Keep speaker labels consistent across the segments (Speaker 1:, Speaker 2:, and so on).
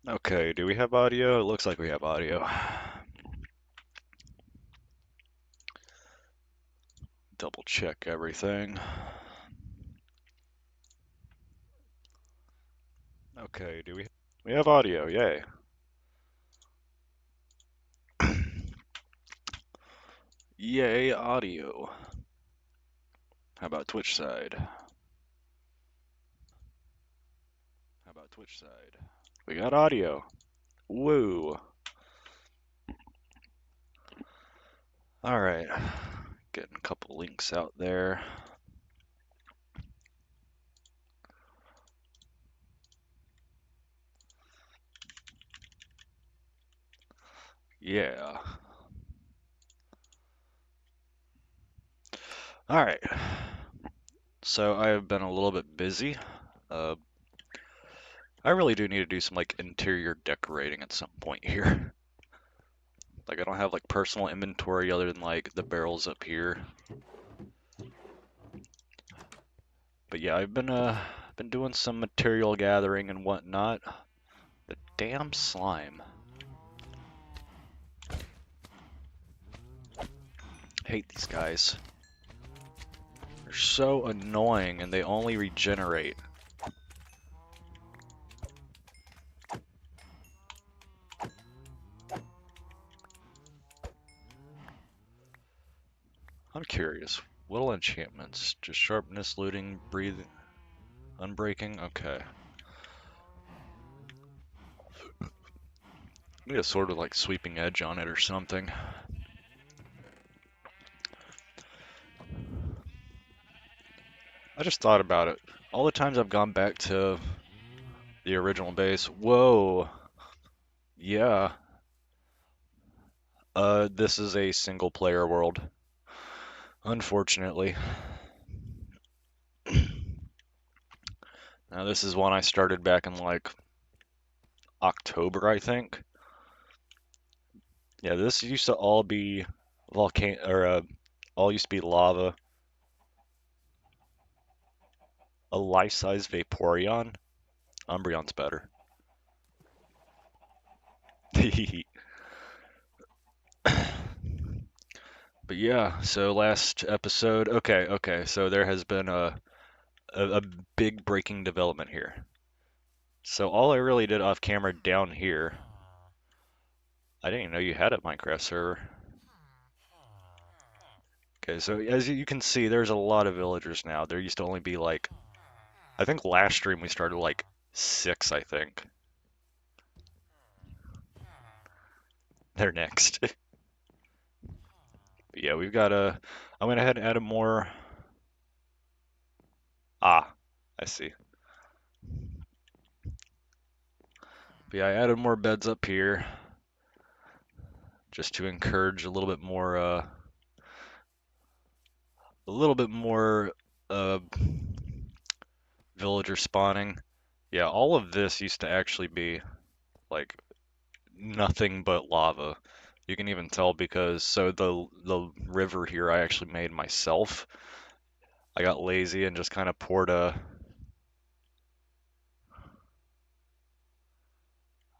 Speaker 1: Okay, do we have audio? It looks like we have audio. Double check everything. Okay, do we have audio? Yay. Yay, audio. How about Twitch side? How about Twitch side? We got audio. Woo. All right. Getting a couple links out there. Yeah. All right. So I have been a little bit busy. Uh, I really do need to do some like interior decorating at some point here. Like I don't have like personal inventory other than like the barrels up here. But yeah, I've been doing some material gathering and whatnot. The damn slime. I hate these guys. They're so annoying and they only regenerate. I'm curious. Little enchantments. Just sharpness, looting, breathing, unbreaking. Okay. Need a sort of like sweeping edge on it or something. I just thought about it. All the times I've gone back to the original base. Whoa. Yeah. This is a single player world. Unfortunately. Now this is one I started back in like October, I think. Yeah, this used to all be volcano or all used to be lava. A life-size Vaporeon. Umbreon's better. But yeah, so last episode, okay, so there has been a big breaking development here. So all I really did off camera down here, I didn't even know you had a Minecraft server. Okay, so as you can see, there's a lot of villagers now. There used to only be like, I think last stream we started like 6, I think. They're next. But yeah, we've got I went ahead and added more. Ah, I see. But yeah, I added more beds up here just to encourage a little bit more uh, villager spawning. Yeah, all of this used to actually be like nothing but lava. You can even tell because so the river here I actually made myself. I got lazy and just kind of poured a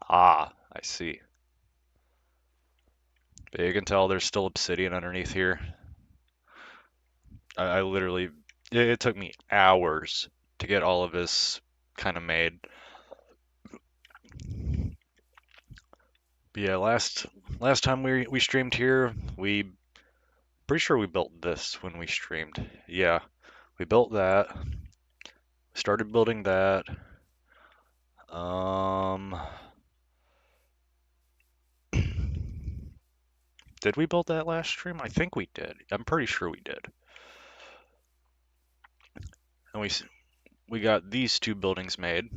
Speaker 1: I see. But you can tell there's still obsidian underneath here. I literally it took me hours to get all of this kind of made. But yeah, last time we streamed here, we pretty sure we built this when we streamed. Yeah, we built that. Started building that. Um, did we build that last stream? I think we did. I'm pretty sure we did. And we got these two buildings made,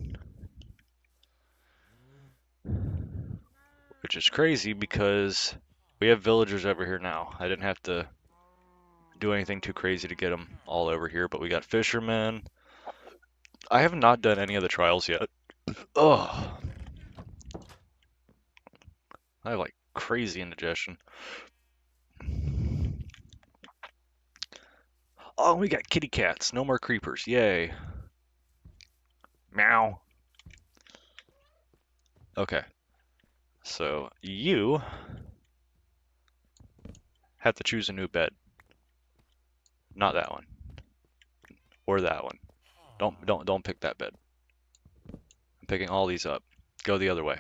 Speaker 1: which is crazy because we have villagers over here now. I didn't have to do anything too crazy to get them all over here, but we got fishermen. I have not done any of the trials yet. Oh, I have like crazy indigestion. Oh, we got kitty cats. No more creepers. Yay. Meow. Okay, so you have to choose a new bed. Not that one. Or that one. Don't pick that bed. I'm picking all these up. Go the other way.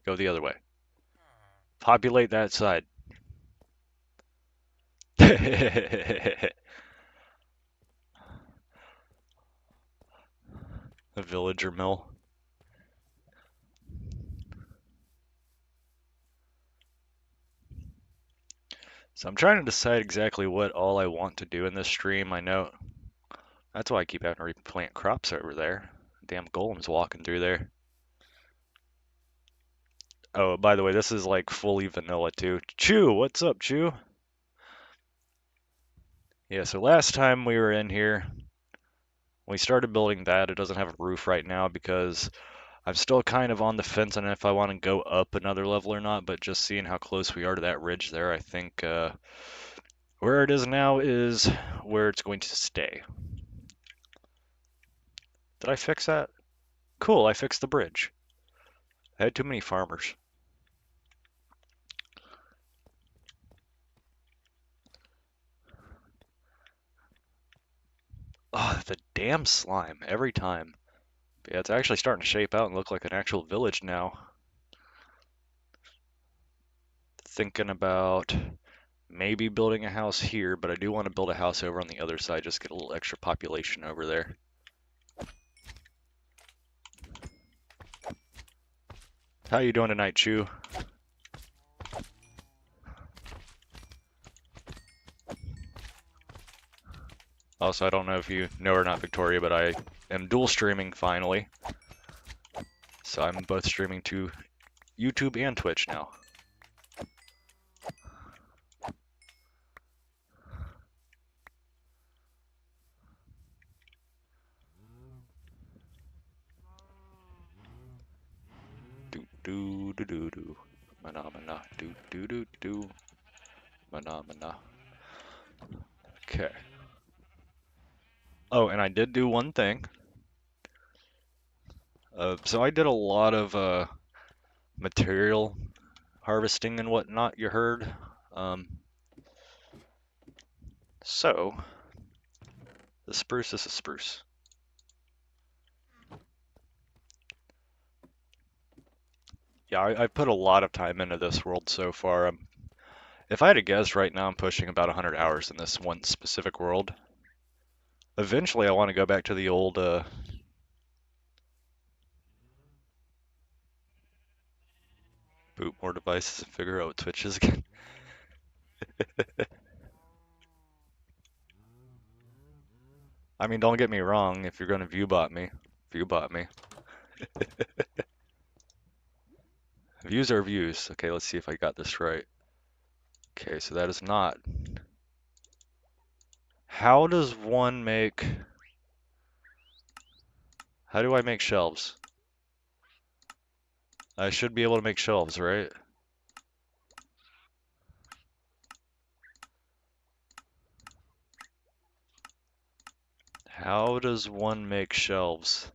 Speaker 1: Go the other way. Populate that side. A villager mill. So I'm trying to decide exactly what all I want to do in this stream. I know that's why I keep having to replant crops over there. Damn golem's walking through there. Oh, by the way, this is like fully vanilla too. Chew, what's up, Chew? Yeah, so last time we were in here, we started building that. It doesn't have a roof right now because I'm still kind of on the fence on if I want to go up another level or not, but just seeing how close we are to that ridge there, I think where it is now is where it's going to stay. Did I fix that? Cool, I fixed the bridge. I had too many farmers. Oh, the damn slime, every time. But yeah, it's actually starting to shape out and look like an actual village now. Thinking about maybe building a house here, but I do want to build a house over on the other side, just get a little extra population over there. How you doing tonight, Chew? Also, I don't know if you know or not, Victoria, but I am dual streaming finally. So I'm both streaming to YouTube and Twitch now. Do do do do do. Mana mana. Do do do do. Mana mana. Okay. Oh, and I did do one thing. So I did a lot of material harvesting and whatnot, you heard. So, the spruce is a spruce. Yeah, I put a lot of time into this world so far. If I had to guess right now, I'm pushing about 100 hours in this one specific world. Eventually, I want to go back to the old, boot more devices and figure out what Twitch is again. I mean, don't get me wrong, if you're going to viewbot me, viewbot me. Views are views. Okay, let's see if I got this right. Okay, so that is not. How does one make... How do I make shelves? I should be able to make shelves, right? How does one make shelves?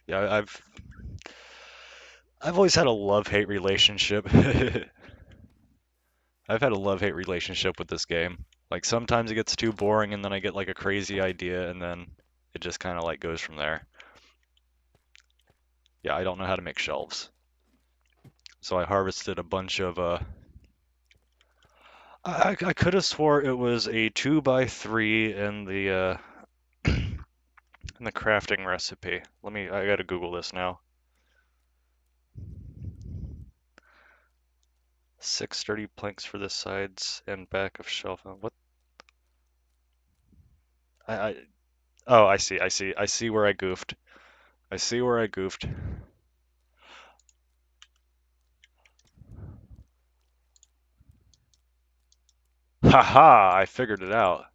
Speaker 1: Yeah, I've always had a love-hate relationship. I've had a love-hate relationship with this game. Like sometimes it gets too boring and then I get like a crazy idea and then it just kind of like goes from there. Yeah, I don't know how to make shelves. So I harvested a bunch of I could have swore it was a 2x3 in the in the crafting recipe. I gotta Google this now. 6 sturdy planks for the sides and back of shelf. What? I oh, I see. I see where I goofed. I see where I goofed. Haha, I figured it out.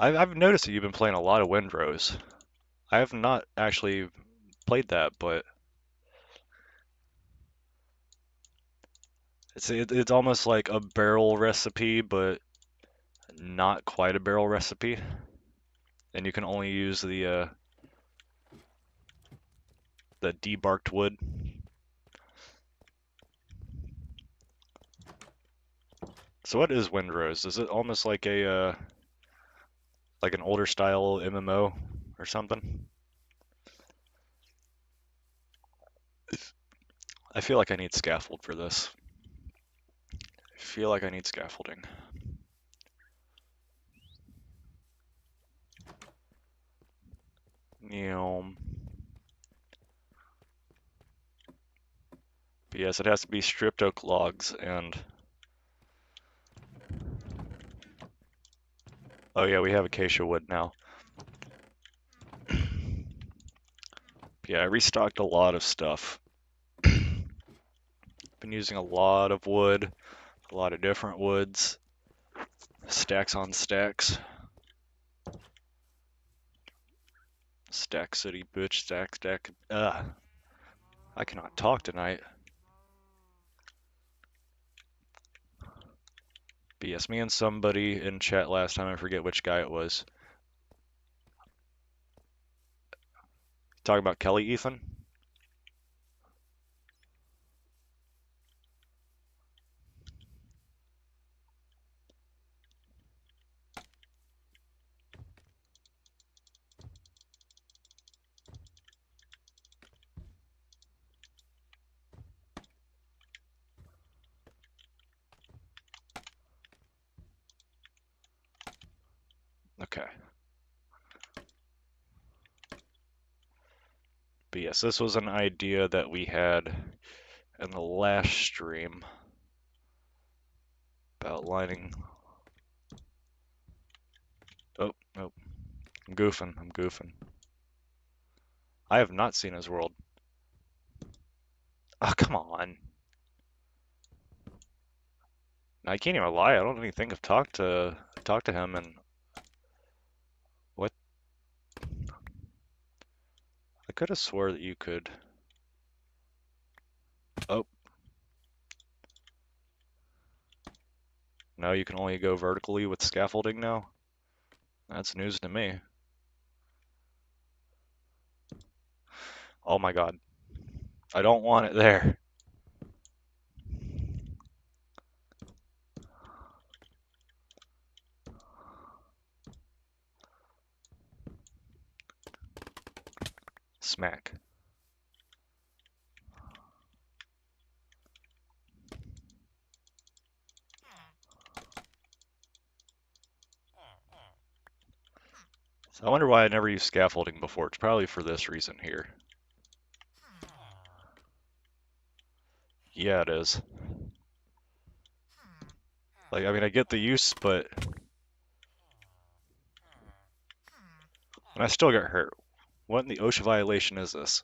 Speaker 1: I've noticed that you've been playing a lot of Windrose. I have not actually played that, but it's almost like a barrel recipe, but not quite a barrel recipe, and you can only use the debarked wood. So what is Windrose? Is it almost like a like an older style MMO or something? I feel like I need scaffold for this. I feel like I need scaffolding. But yes, it has to be stripped oak logs and oh yeah, we have acacia wood now. Yeah, I restocked a lot of stuff. Been using a lot of wood, a lot of different woods, stacks on stacks. Stack City, bitch, stack. I cannot talk tonight. But yes, me and somebody in chat last time, I forget which guy it was. Talking about Kelly, Ethan? Okay. But yes, this was an idea that we had in the last stream about lining. Oh, nope. I'm goofing. I have not seen his world. Oh, come on. I can't even lie. I don't even think I've talked to him and what? I could have swore that you could. Oh. No, you can only go vertically with scaffolding now? That's news to me. Oh my god. I don't want it there. Smack. So I wonder why I never used scaffolding before. It's probably for this reason here. Yeah, it is. Like, I mean, I get the use, but... And I still got hurt. What in the OSHA violation is this?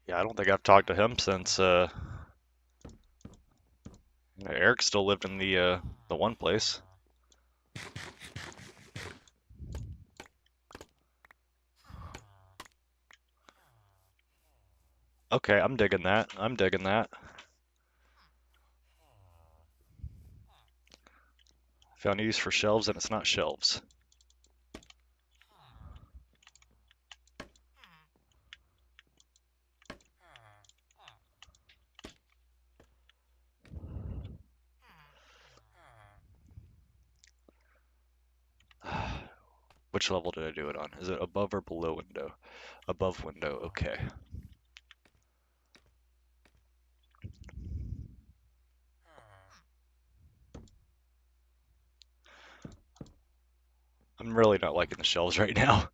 Speaker 1: Yeah, I don't think I've talked to him since, Eric still lived in the one place. Okay, I'm digging that. Found a use for shelves, and it's not shelves. Which level did I do it on? Is it above or below window? Above window, okay. I'm really not liking the shelves right now.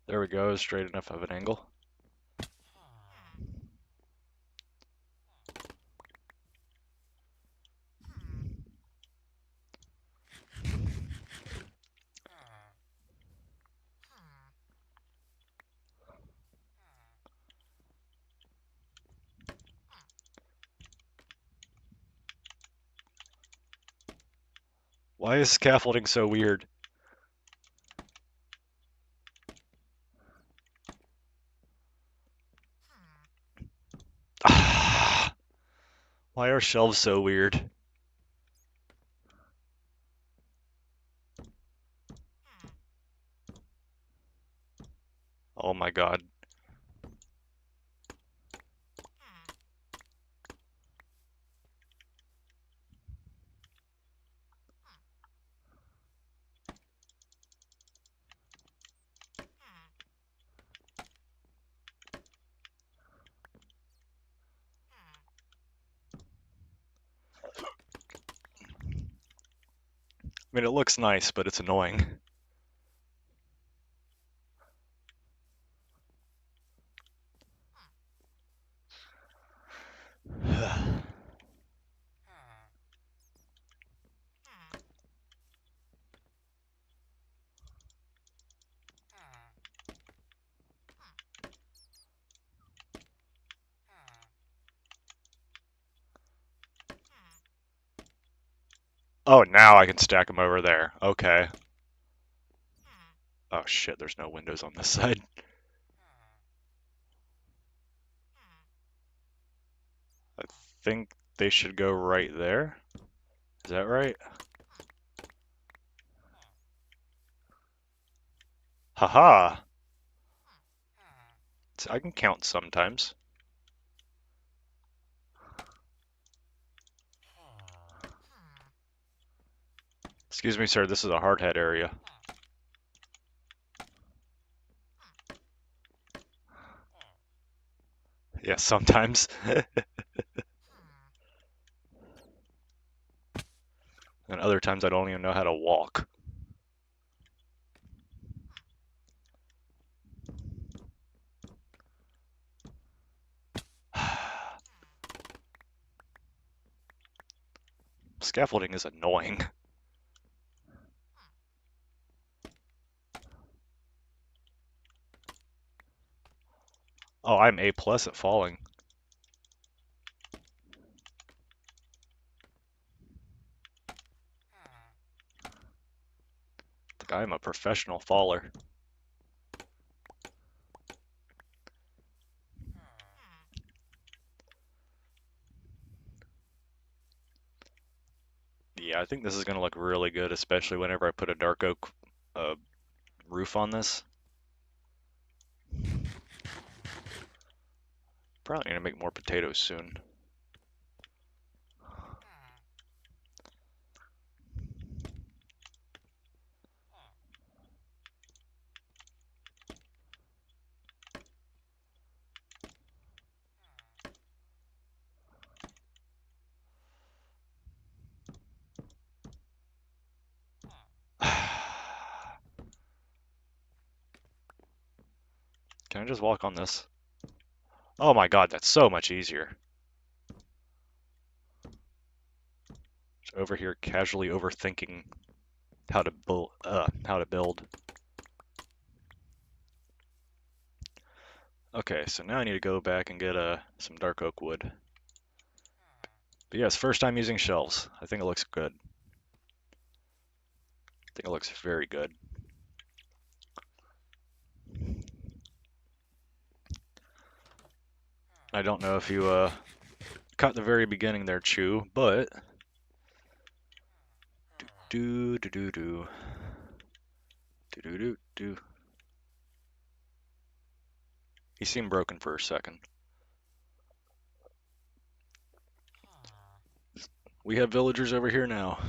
Speaker 1: There we go, straight enough of an angle. Why is scaffolding so weird? Why are shelves so weird? Oh my god. I mean, it looks nice, but it's annoying. Oh, now I can stack them over there. Okay. Oh shit, there's no windows on this side. I think they should go right there. Is that right? Haha! I can count sometimes. Excuse me, sir, this is a hard hat area. Yeah, sometimes. And other times I don't even know how to walk. Scaffolding is annoying. Oh, I'm A+ at falling. Like, I'm a professional faller. Yeah, I think this is going to look really good, especially whenever I put a dark oak roof on this. Probably going to make more potatoes soon. Can I just walk on this? Oh my god, that's so much easier. Just over here casually overthinking how to build. Okay, so now I need to go back and get some dark oak wood. But yes, first time using shelves. I think it looks good. I think it looks very good. I don't know if you caught the very beginning there, Chew, but do do do do do do do do. He seemed broken for a second. We have villagers over here now.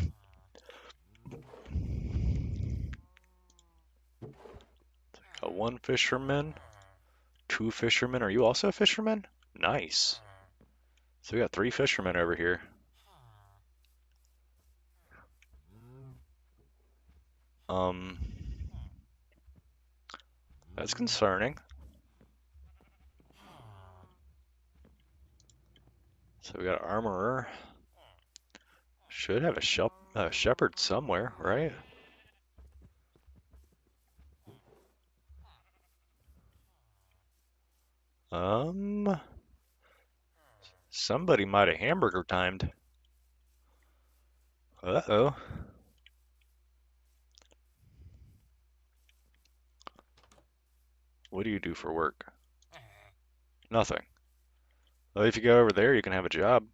Speaker 1: One fisherman, two fishermen. Are you also a fisherman? Nice. So we got 3 fishermen over here. Um, that's concerning. So we got an armorer. Should have a shepherd somewhere, right? Somebody might have hamburger timed. Uh-oh. What do you do for work? Nothing. Well, if you go over there, you can have a job.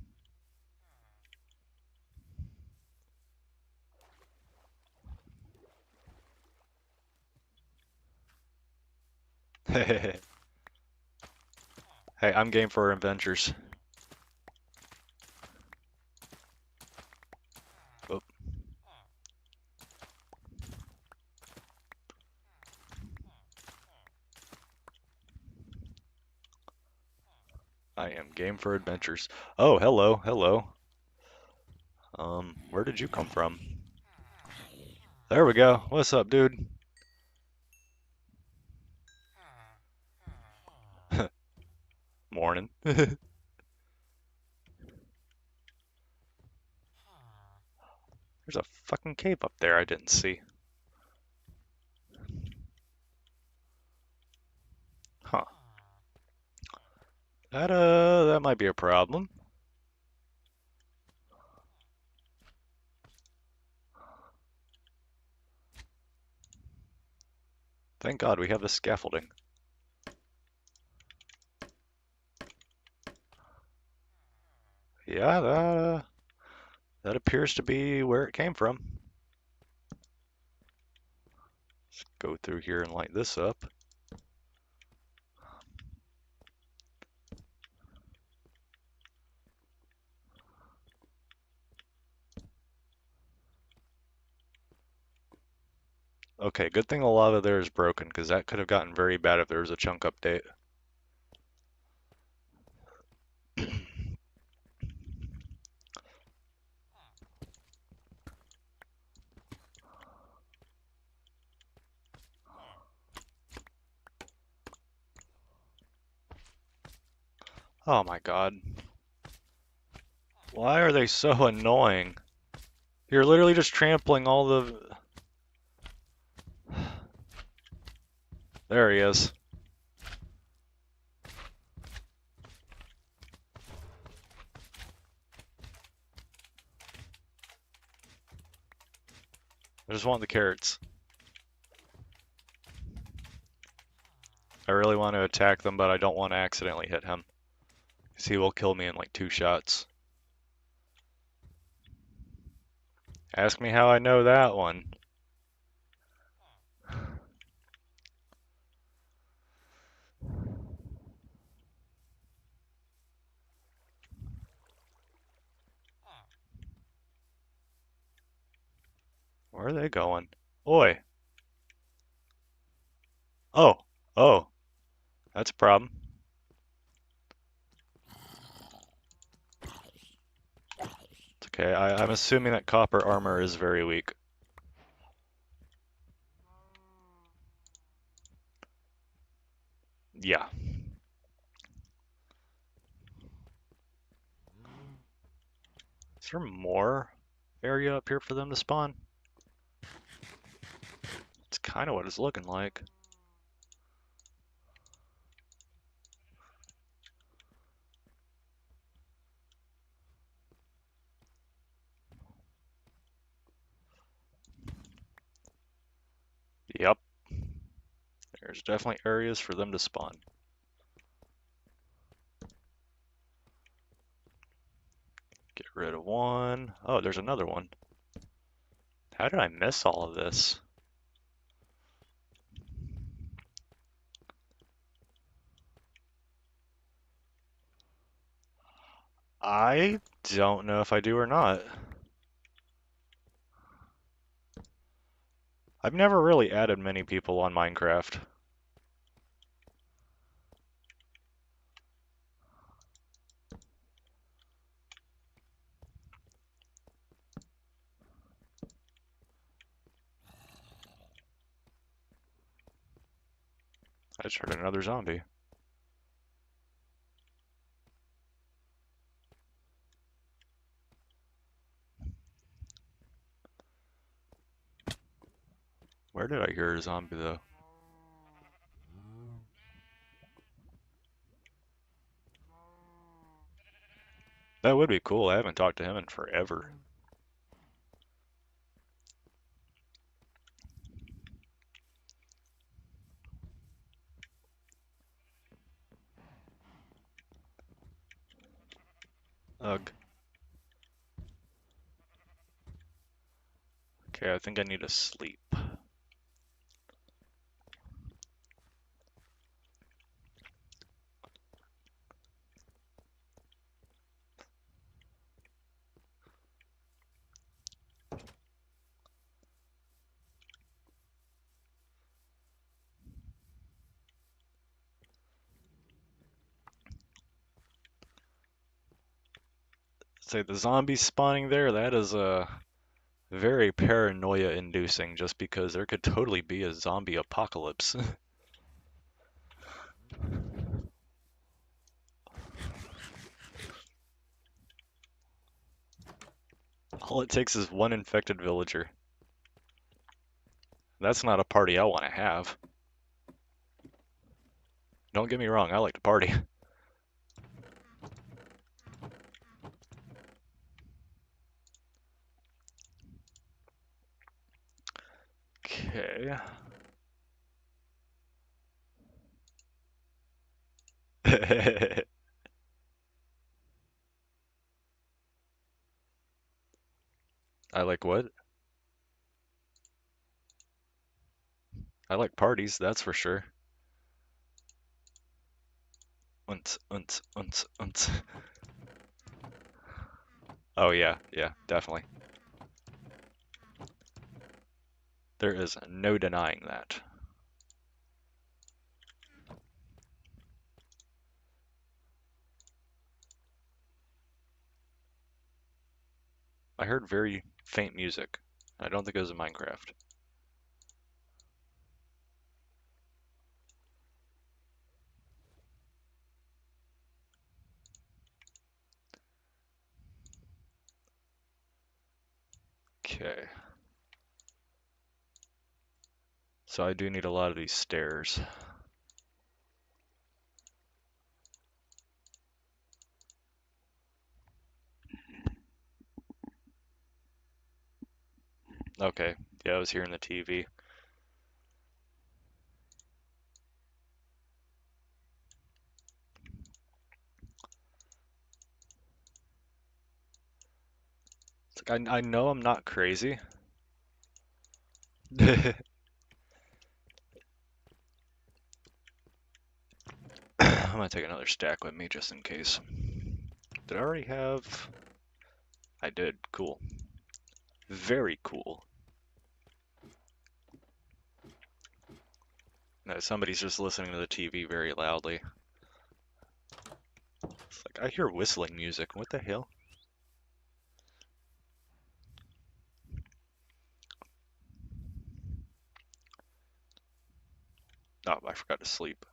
Speaker 1: Hey, I'm game for adventures. Oh, I am game for adventures. Oh, hello, hello. Where did you come from? There we go. What's up, dude? Morning. There's a fucking cave up there I didn't see. Huh. That might be a problem. Thank God we have the scaffolding. Yeah, that appears to be where it came from. Let's go through here and light this up. Okay, good thing the lava there is broken, because that could have gotten very bad if there was a chunk update. Oh my God. Why are they so annoying? You're literally just trampling all the... There he is. I just want the carrots. I really want to attack them, but I don't want to accidentally hit him, because he will kill me in like 2 shots. Ask me how I know that one. Where are they going? Oi! Oh! Oh! That's a problem. It's okay, I'm assuming that copper armor is very weak. Yeah. Is there more area up here for them to spawn? It's kind of what it's looking like. Yep. There's definitely areas for them to spawn. Get rid of one. Oh, there's another one. How did I miss all of this? I don't know if I do or not. I've never really added many people on Minecraft. I just heard another zombie. Where did I hear a zombie though? That would be cool. I haven't talked to him in forever. Ugh. Okay, I think I need to sleep. Say the zombies spawning there, that is very paranoia inducing just because there could totally be a zombie apocalypse. All it takes is one infected villager. That's not a party I want to have. Don't get me wrong, I like to party. Okay. I like what? I like parties, that's for sure. Unt, unt, unt, unt. Oh yeah, yeah, definitely. There is no denying that. I heard very faint music. I don't think it was in Minecraft. Okay. So I do need a lot of these stairs. Okay, yeah, I was hearing the TV. It's like I know I'm not crazy. I'm gonna take another stack with me just in case. Did I already have? I did. Cool. Very cool. No, somebody's just listening to the TV very loudly. It's like I hear whistling music. What the hell? Oh, I forgot to sleep.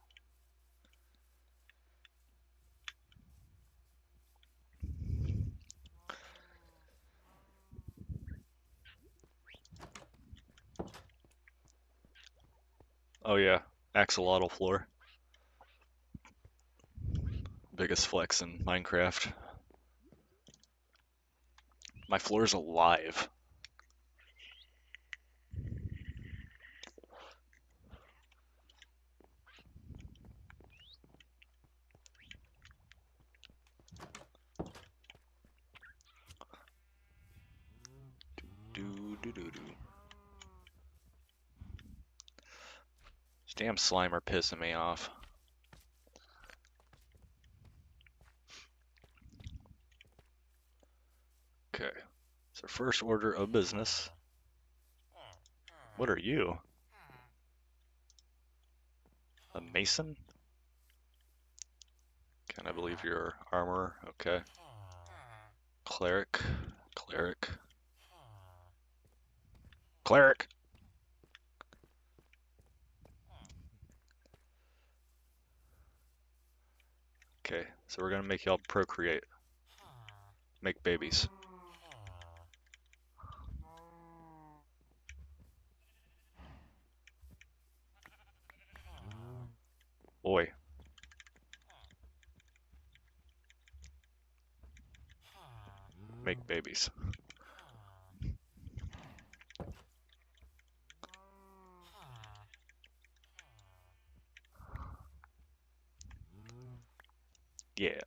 Speaker 1: Oh yeah, axolotl floor. Biggest flex in Minecraft. My floor's alive. Do do do do. This damn Slimer pissing me off. Okay, so first order of business. What are you? A mason? Can I believe you're armorer? Okay. Cleric. Cleric. Cleric! Okay, so we're gonna make y'all procreate. Make babies. Boy. Make babies. Yeah.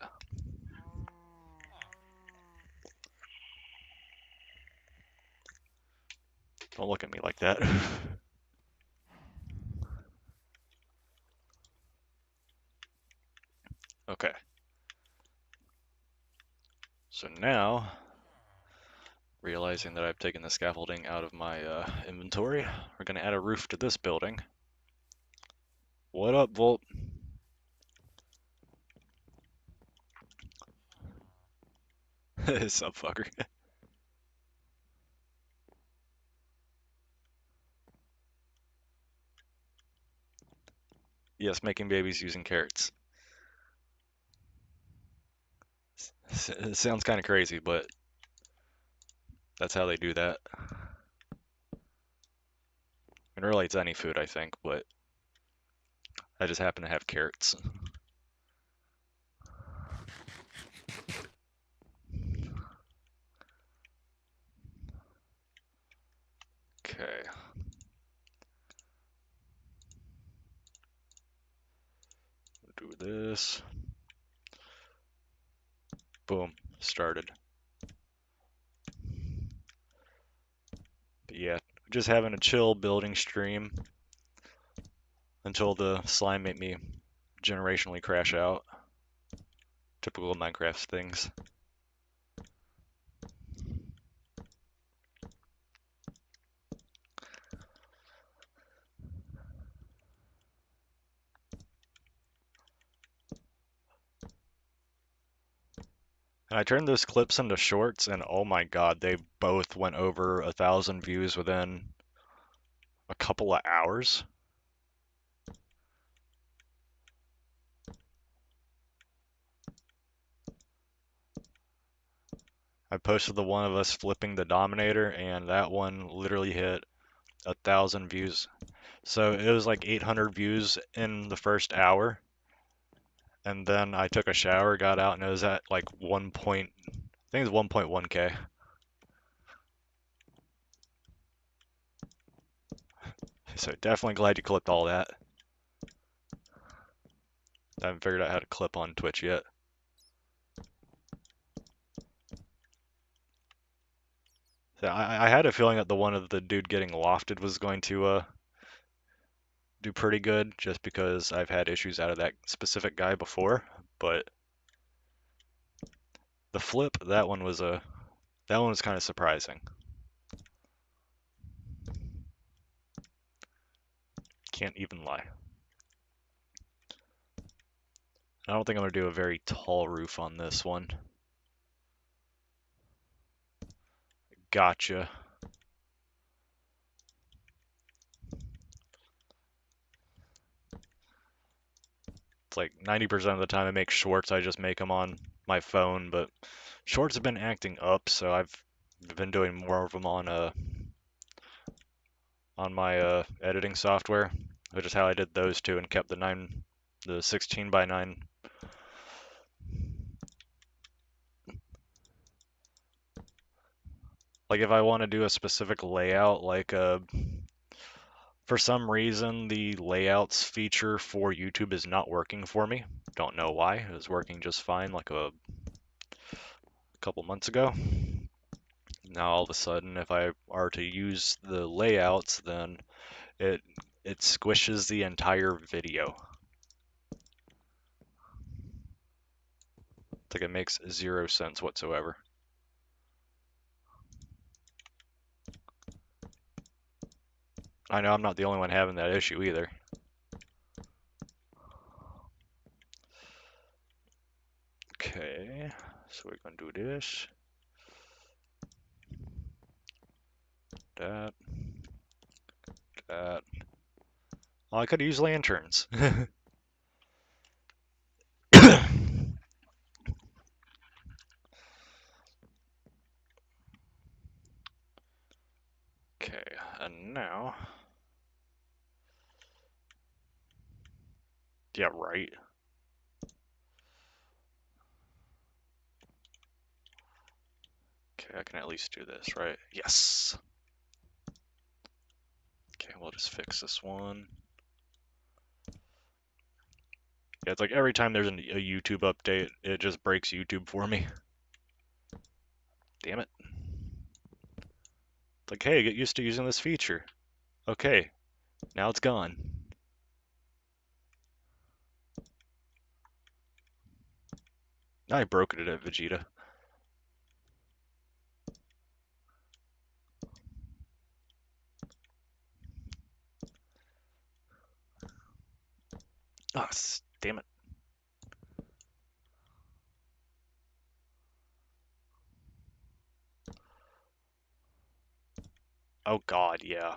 Speaker 1: Don't look at me like that. Okay. So now, realizing that I've taken the scaffolding out of my inventory, we're going to add a roof to this building. What up, Volt? Sup, fucker? Yes, making babies using carrots. It sounds kind of crazy, but that's how they do that. It relates to any food, I think, but I just happen to have carrots. Okay. Do this. Boom. Started. But yeah, just having a chill building stream until the slime made me generationally crash out. Typical Minecraft things. And I turned those clips into shorts, and oh my god, they both went over 1,000 views within a couple of hours. I posted the one of us flipping the Dominator, and that one literally hit 1,000 views. So it was like 800 views in the first hour, and then I took a shower, got out, and it was at like I think it's 1.1K. So definitely glad you clipped all that. I haven't figured out how to clip on Twitch yet. So I had a feeling that the one of the dude getting lofted was going to do pretty good, just because I've had issues out of that specific guy before. But the flip, that one was kind of surprising. Can't even lie. I don't think I'm gonna do a very tall roof on this one. Gotcha. It's like 90% of the time I make shorts, I just make them on my phone, but shorts have been acting up, so I've been doing more of them on my editing software, which is how I did those two and kept the 16 by 9. Like if I want to do a specific layout, like for some reason the layouts feature for YouTube is not working for me. Don't know why. It was working just fine like a couple months ago. Now all of a sudden, if I are to use the layouts, then it it squishes the entire video. It's like it makes 0 sense whatsoever. I know I'm not the only one having that issue either. Okay, so we're gonna do this, that, that. Oh, I could use lanterns. Okay, and now, yeah, right. Okay, I can at least do this, right? Yes. Okay, we'll just fix this one. Yeah, it's like every time there's a YouTube update, it just breaks YouTube for me. Damn it. Like, hey, get used to using this feature. Okay, now it's gone. I broke it at Vegeta. Oh, damn it. Oh god, yeah.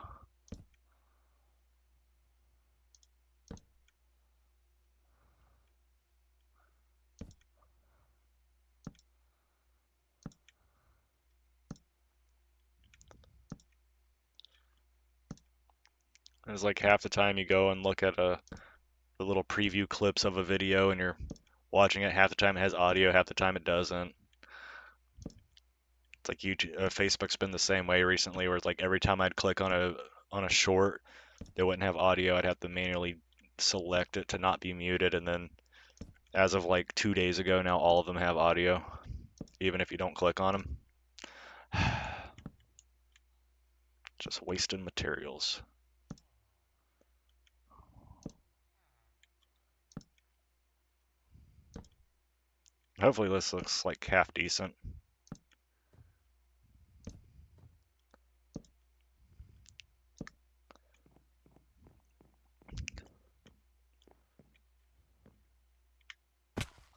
Speaker 1: It's like half the time you go and look at the little preview clips of a video and you're watching it, half the time it has audio, half the time it doesn't. It's like YouTube, Facebook's been the same way recently, where it's like every time I'd click on a short, they wouldn't have audio. I'd have to manually select it to not be muted, and then as of like 2 days ago, now all of them have audio, even if you don't click on them. Just wasting materials. Hopefully this looks like half decent.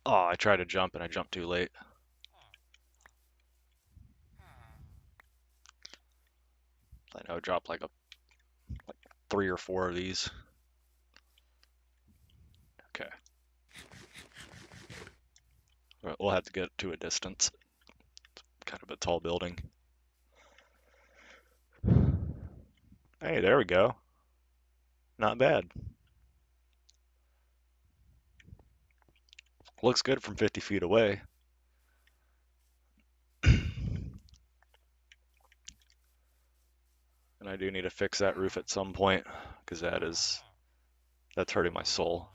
Speaker 1: Oh, I tried to jump and I jumped too late. I know, dropped like 3 or 4 of these. Okay. We'll have to get to a distance. Kind of a tall building. Hey, there we go. Not bad. Looks good from 50 feet away. And I do need to fix that roof at some point, because that's hurting my soul.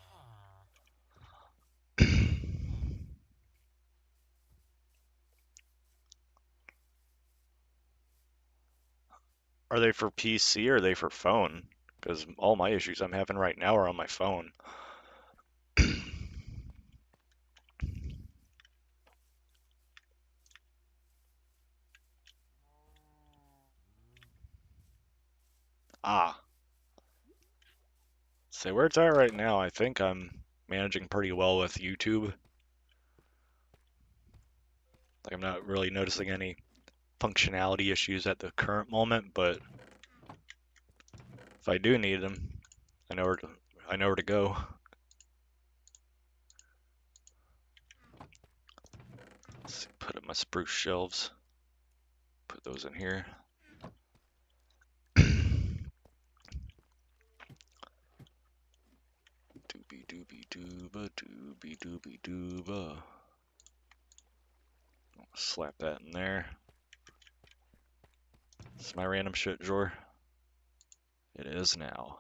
Speaker 1: Are they for PC or are they for phone? Because all my issues I'm having right now are on my phone. Ah, so where it's at right now, I think I'm managing pretty well with YouTube. Like I'm not really noticing any functionality issues at the current moment, but if I do need them, I know where to go. Let's see, put up my spruce shelves. Put those in here. Doobie doobie dooba doobie doobie dooba. Slap that in there. It's my random shit drawer. It is now.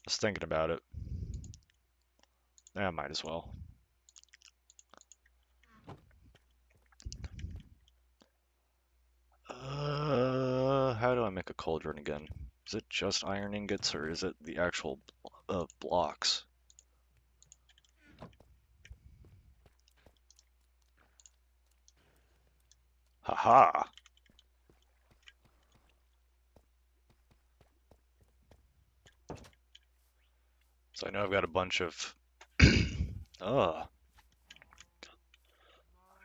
Speaker 1: Just thinking about it. Yeah, might as well. How do I make a cauldron again? Is it just iron ingots or is it the actual blocks? Haha! So I know I've got a bunch of I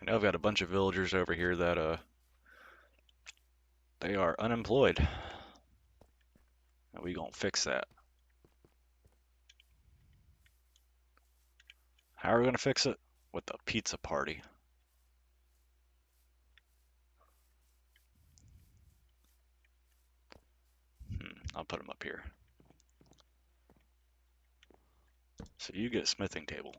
Speaker 1: know I've got a bunch of villagers over here that they are unemployed. And we gonna fix that. How are we gonna fix it? With the pizza party. I'll put them up here. So you get smithing table.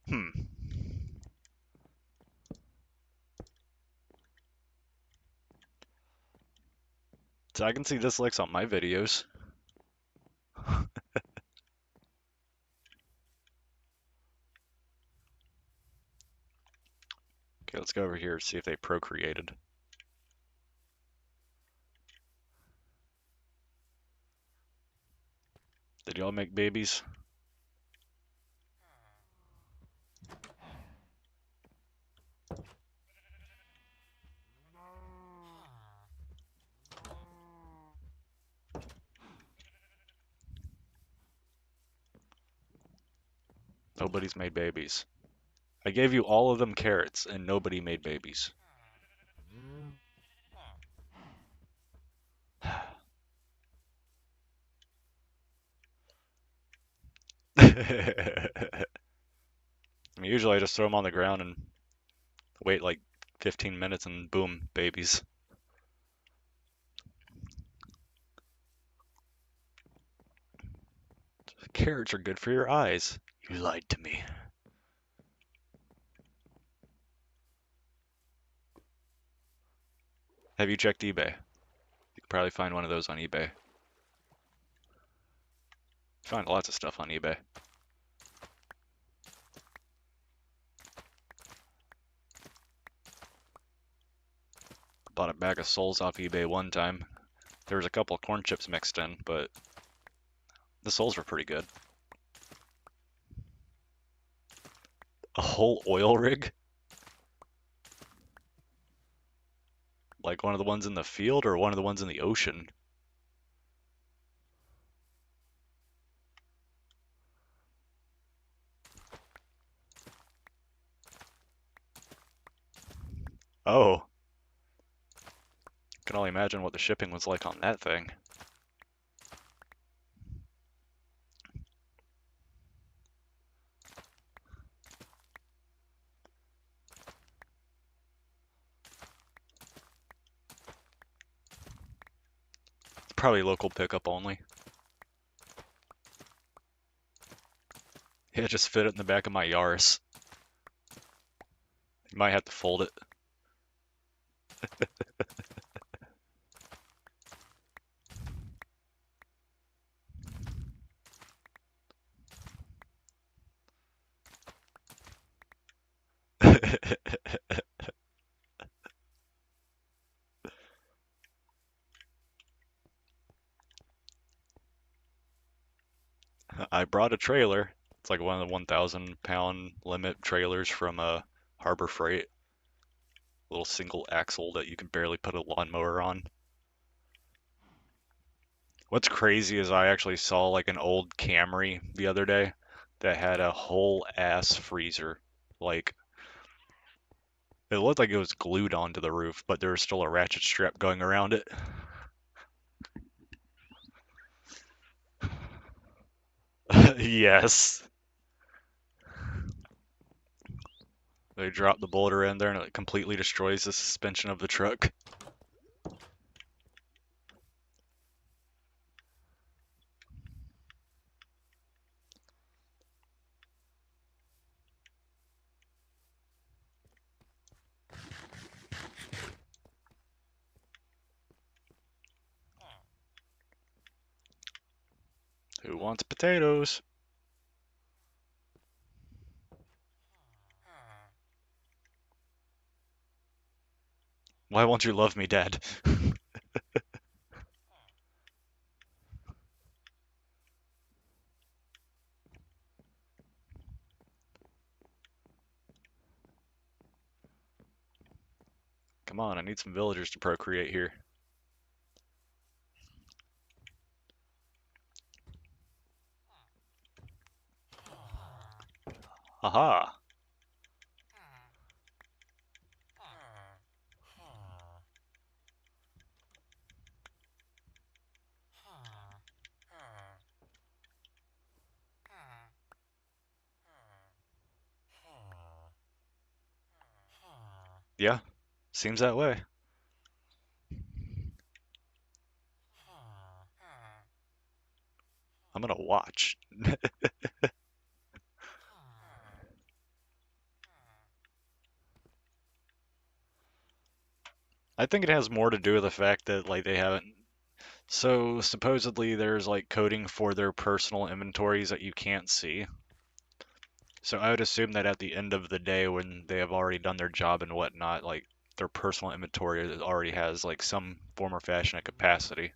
Speaker 1: Hmm. So I can see dislikes on my videos. Okay, let's go over here and see if they procreated. Did y'all make babies? Nobody's made babies. I gave you all of them carrots and nobody made babies. I mean, usually I just throw them on the ground and wait like 15 minutes and boom, babies. Carrots are good for your eyes. You lied to me. Have you checked eBay? You could probably find one of those on eBay. Find lots of stuff on eBay. Bought a bag of souls off eBay one time. There was a couple of corn chips mixed in, but the souls were pretty good. A whole oil rig? Like one of the ones in the field or one of the ones in the ocean? Oh, can only imagine what the shipping was like on that thing. It's probably local pickup only. Yeah, just fit it in the back of my Yaris. You might have to fold it. I brought a trailer. It's like one of the 1,000-pound limit trailers from Harbor Freight. Little single axle that you can barely put a lawnmower on. What's crazy is I actually saw like an old Camry the other day that had a whole ass freezer. Like it looked like it was glued onto the roof, but there was still a ratchet strap going around it. Yes. They drop the boulder in there and it completely destroys the suspension of the truck. Who wants potatoes? Why won't you love me, Dad? Come on, I need some villagers to procreate here. Haha. Yeah, seems that way. I'm gonna watch. I think it has more to do with the fact that like they haven't. So supposedly there's like coding for their personal inventories that you can't see. So I would assume that at the end of the day, when they have already done their job and whatnot, like their personal inventory already has like some form or fashion of capacity.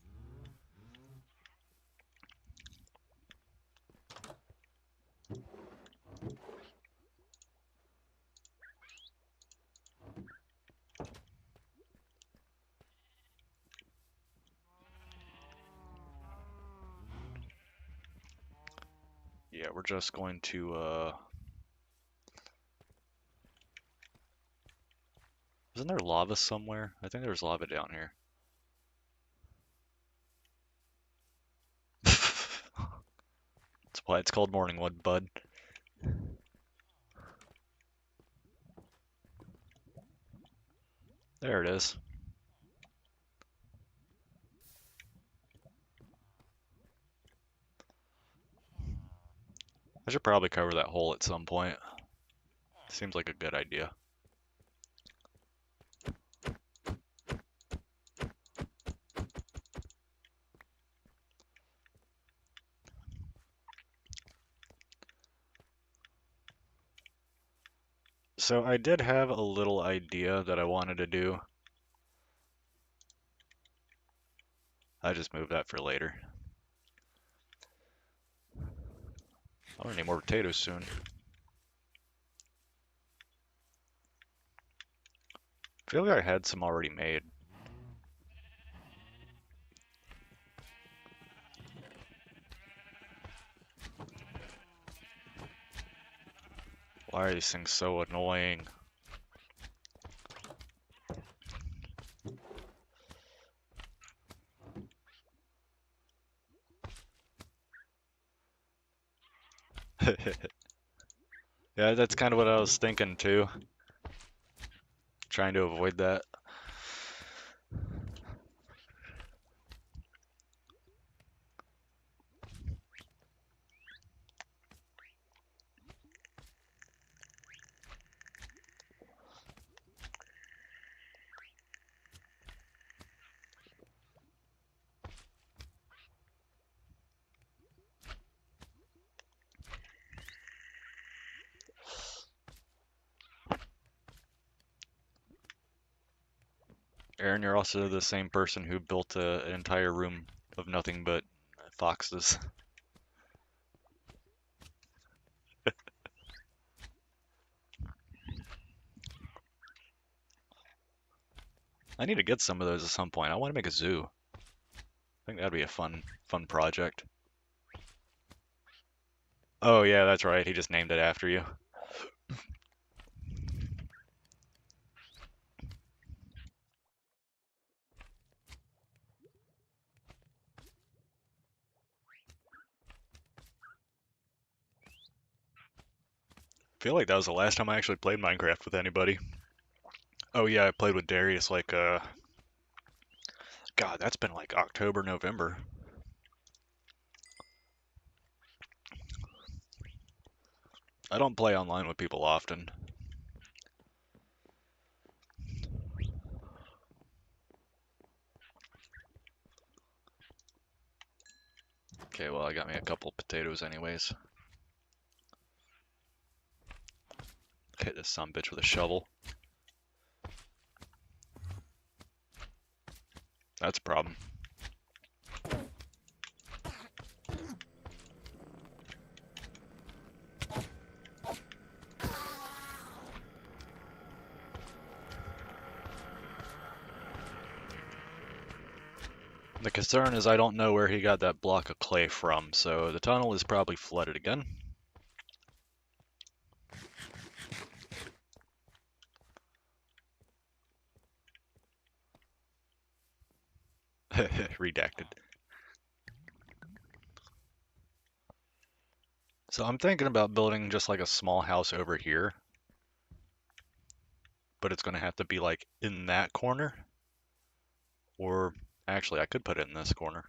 Speaker 1: Yeah, we're just going to isn't there lava somewhere? I think there's lava down here. That's why it's called Morningwood, bud. There it is. I should probably cover that hole at some point. Seems like a good idea. So I did have a little idea that I wanted to do. I just moved that for later. I'm gonna need more potatoes soon. I feel like I had some already made. Why are these things so annoying? Yeah, that's kind of what I was thinking too. Trying to avoid that. Aaron, you're also the same person who built an entire room of nothing but foxes. I need to get some of those at some point. I want to make a zoo. I think that'd be a fun project. Oh yeah, that's right. He just named it after you. I feel like that was the last time I actually played Minecraft with anybody. Oh yeah, I played with Darius like God, that's been like October, November. I don't play online with people often. Okay, well I got me a couple potatoes anyways. Hit this sumbitch with a shovel. That's a problem. The concern is I don't know where he got that block of clay from, so the tunnel is probably flooded again. Redacted. So I'm thinking about building just like a small house over here, but it's going to have to be like in that corner, or actually I could put it in this corner.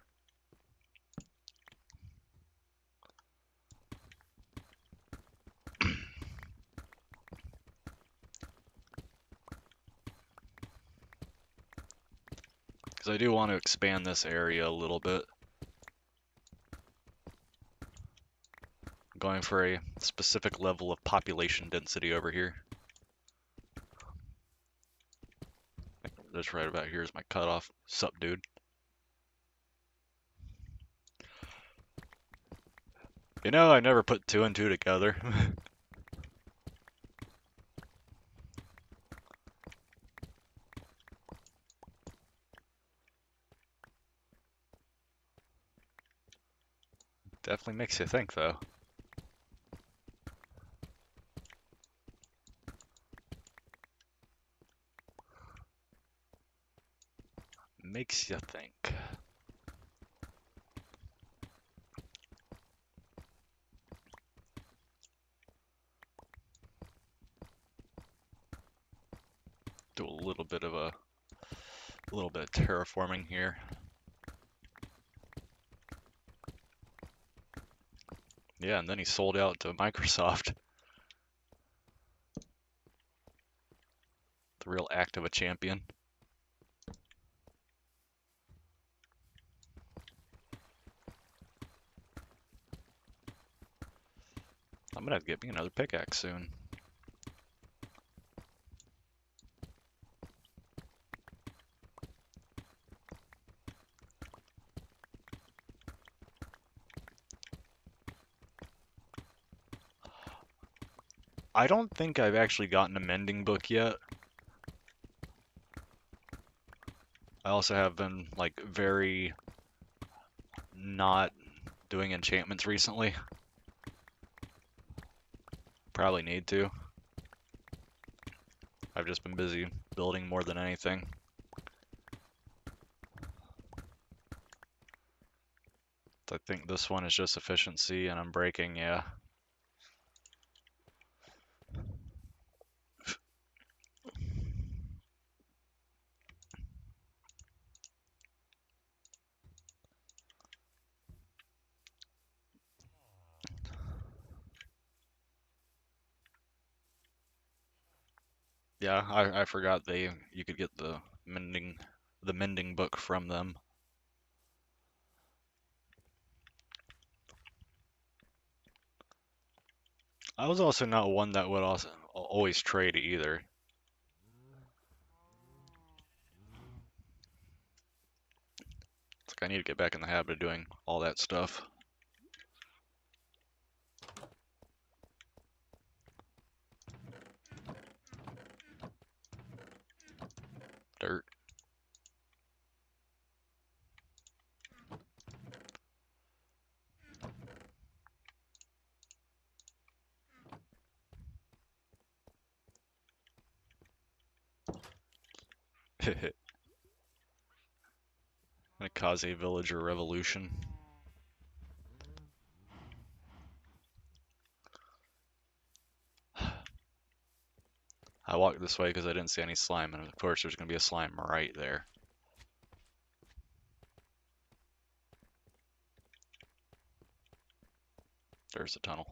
Speaker 1: because I do want to expand this area a little bit. I'm going for a specific level of population density over here. Just right about here is my cutoff. Sup, dude? You know, I never put 2 and 2 together. Definitely makes you think, though. Makes you think. Do a little bit of terraforming here. Yeah, and then he sold out to Microsoft. The real act of a champion. I'm gonna have to get me another pickaxe soon. I don't think I've actually gotten a mending book yet. I also have been like very not doing enchantments recently. Probably need to. I've just been busy building more than anything. I think this one is just efficiency and I'm breaking, yeah. Yeah, I forgot you could get the mending book from them. I was also not one that would also always trade either. It's like I need to get back in the habit of doing all that stuff. Dirt. Gonna cause a villager revolution. I walked this way because I didn't see any slime, and of course there's gonna be a slime right there. There's the tunnel.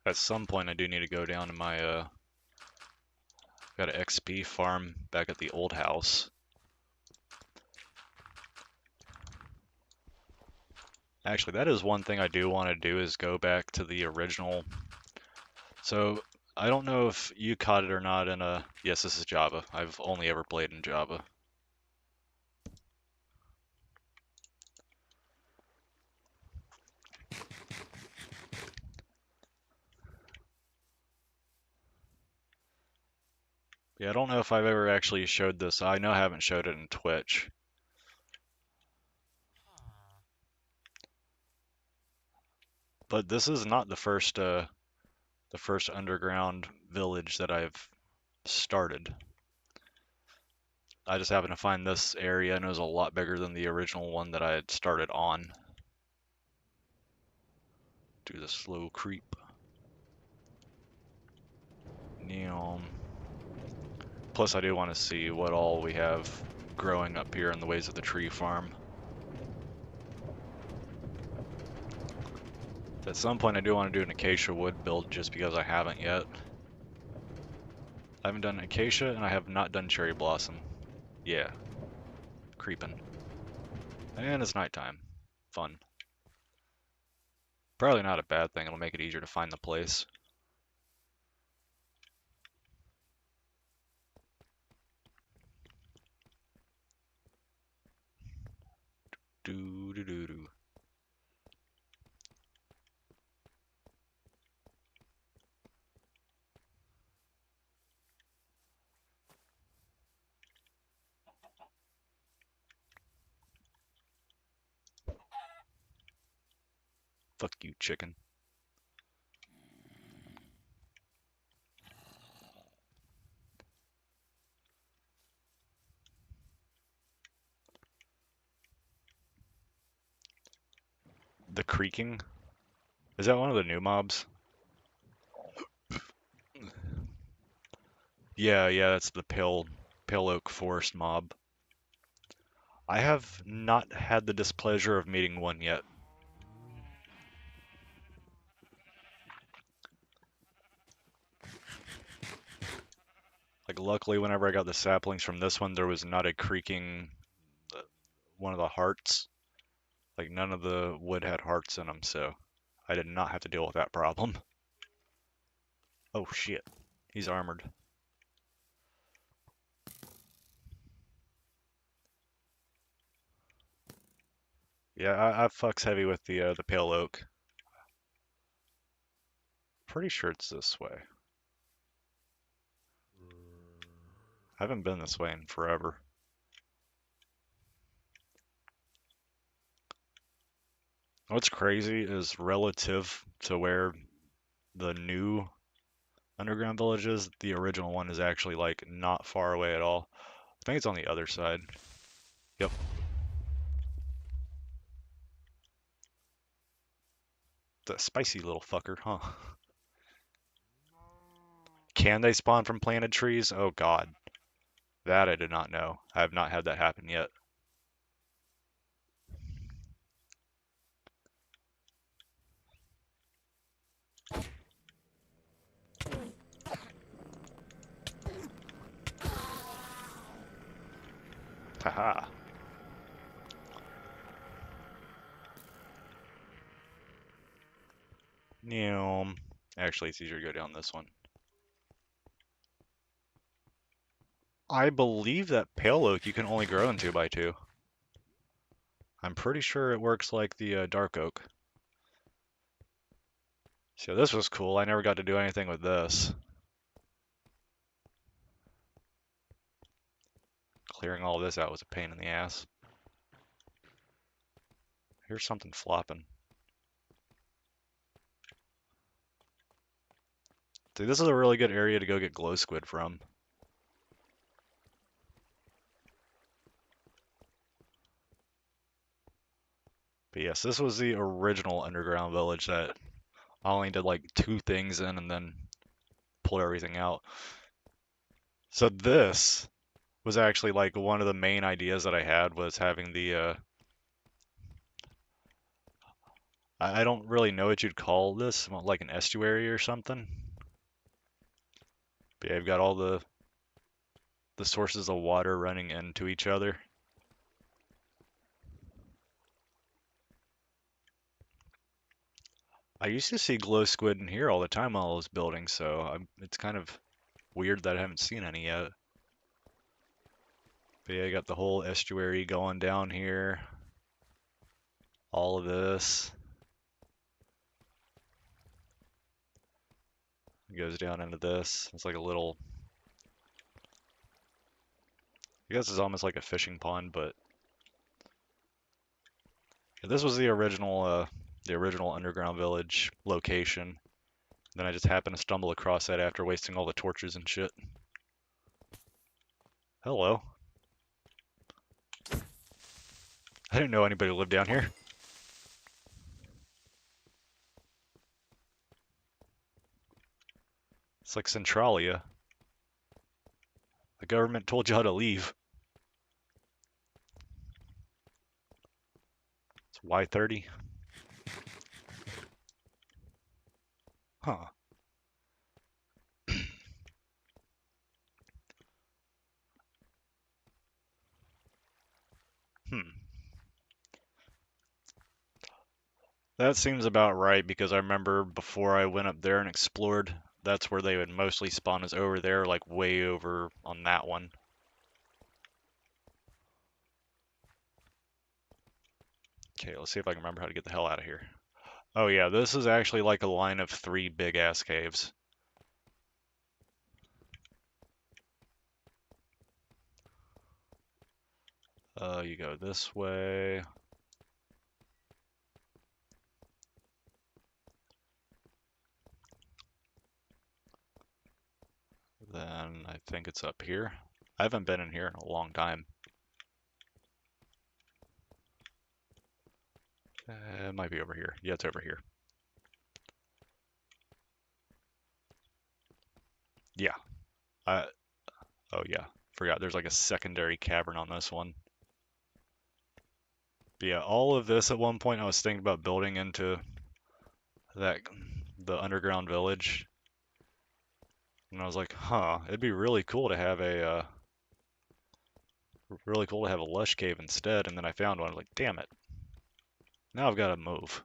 Speaker 1: At some point I do need to go down to my got an XP farm back at the old house. Actually, that is one thing I do want to do is go back to the original. So I don't know if you caught it or not in a, yes, this is Java. I've only ever played in Java. Yeah, I don't know if I've ever actually showed this. I know I haven't showed it in Twitch. But this is not the first underground village that I've started. I just happened to find this area and it was a lot bigger than the original one that I had started on. Do the slow creep. Neon. Plus, I do want to see what all we have growing up here in the ways of the tree farm. At some point, I do want to do an acacia wood build just because I haven't yet. I haven't done acacia, and I have not done cherry blossom. Yeah. Creeping. And it's nighttime. Fun. Probably not a bad thing, it'll make it easier to find the place. Do do do do. Fuck you, chicken. The creaking? Is that one of the new mobs? Yeah, that's the pale oak forest mob. I have not had the displeasure of meeting one yet. Like, luckily, whenever I got the saplings from this one, there was not a creaking one of the hearts. Like, none of the wood had hearts in them, so I did not have to deal with that problem. Oh shit, he's armored. Yeah, I fucks heavy with the pale oak. Pretty sure it's this way. I haven't been this way in forever. What's crazy is relative to where the new underground village is, the original one is actually like not far away at all. I think it's on the other side. Yep. The spicy little fucker, huh? Can they spawn from planted trees? Oh god. That I did not know. I have not had that happen yet. Haha. Actually, it's easier to go down this one. I believe that pale oak you can only grow in 2x2. I'm pretty sure it works like the dark oak. So this was cool. I never got to do anything with this. Clearing all this out was a pain in the ass. Here's something flopping. See, this is a really good area to go get glow squid from. But yes, this was the original underground village that I only did like 2 things in and then pulled everything out. So this was actually like one of the main ideas that I had was having the I don't really know what you'd call this, like an estuary or something. But yeah, I've got all the sources of water running into each other. I used to see glow squid in here all the time while I was building, so it's kind of weird that I haven't seen any yet. But yeah, I got the whole estuary going down here. All of this. It goes down into this. It's like a little, I guess it's almost like a fishing pond, but yeah, this was the original underground village location. Then I just happened to stumble across that after wasting all the torches and shit. Hello. I didn't know anybody lived down here. It's like Centralia. The government told you how to leave. It's Y30. Huh. Hmm. That seems about right because I remember before I went up there and explored, that's where they would mostly spawn is over there, like way over on that one. Okay, let's see if I can remember how to get the hell out of here. Oh yeah, this is actually like a line of 3 big ass caves. You go this way. Then I think it's up here. I haven't been in here in a long time. It might be over here. Yeah, it's over here. Yeah. I, oh yeah. Forgot there's like a secondary cavern on this one. But yeah, all of this at one point I was thinking about building into that the underground village. And I was like, huh, it'd be really cool to have a lush cave instead. And then I found one. I was like, damn it. Now I've got to move.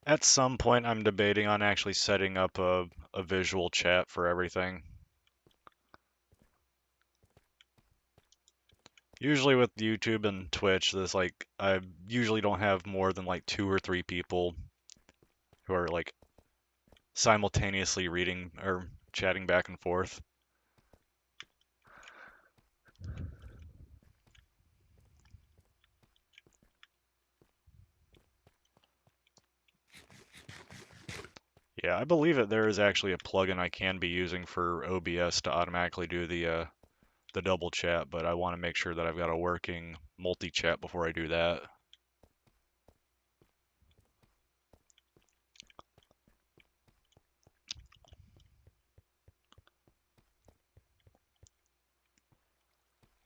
Speaker 1: At some point, I'm debating on actually setting up a visual chat for everything. Usually with YouTube and Twitch, there's like, I usually don't have more than like 2 or 3 people who are like simultaneously reading or chatting back and forth. Yeah, I believe that there is actually a plugin I can be using for OBS to automatically do the double chat, but I want to make sure that I've got a working multi-chat before I do that.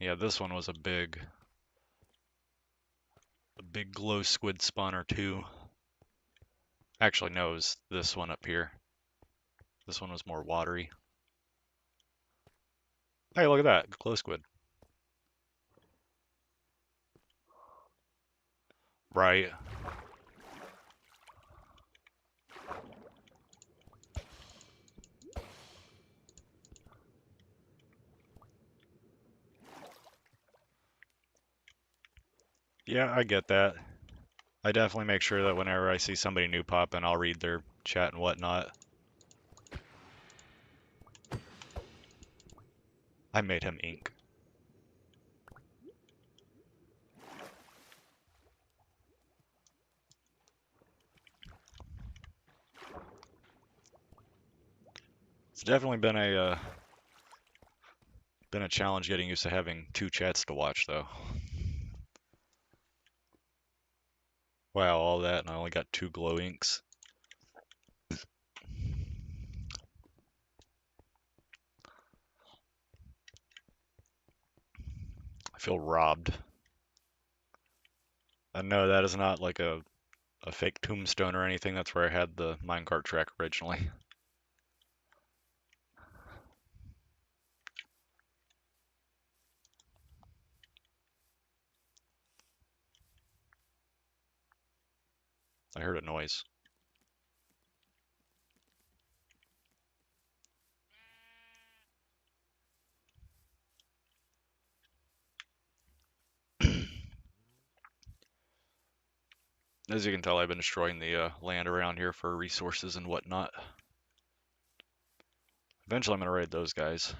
Speaker 1: Yeah, this one was a big glow squid spawner too. Actually, no, it was this one up here. This one was more watery. Hey, look at that, glow squid. Right. Yeah, I get that. I definitely make sure that whenever I see somebody new pop in, I'll read their chat and whatnot. I made him ink. It's definitely been a challenge getting used to having 2 chats to watch though. Wow, all that and I only got 2 glow inks. I feel robbed. I know that is not like a fake tombstone or anything. That's where I had the minecart track originally. I heard a noise. As you can tell, I've been destroying the land around here for resources and whatnot. Eventually, I'm going to raid those guys.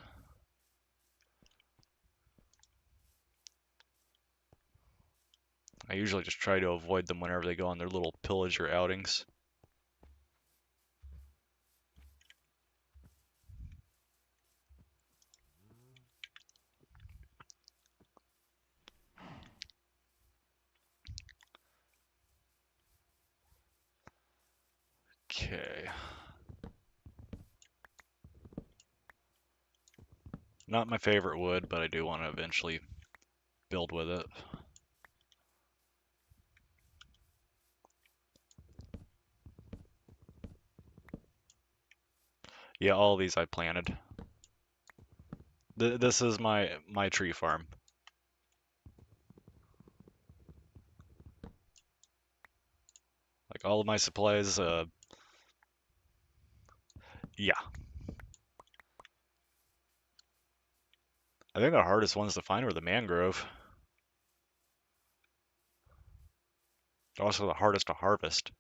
Speaker 1: I usually just try to avoid them whenever they go on their little pillager outings. Okay. Not my favorite wood, but I do want to eventually build with it. Yeah, all these I planted. This is my tree farm. Like all of my supplies, yeah. I think the hardest ones to find were the mangrove. They're also the hardest to harvest.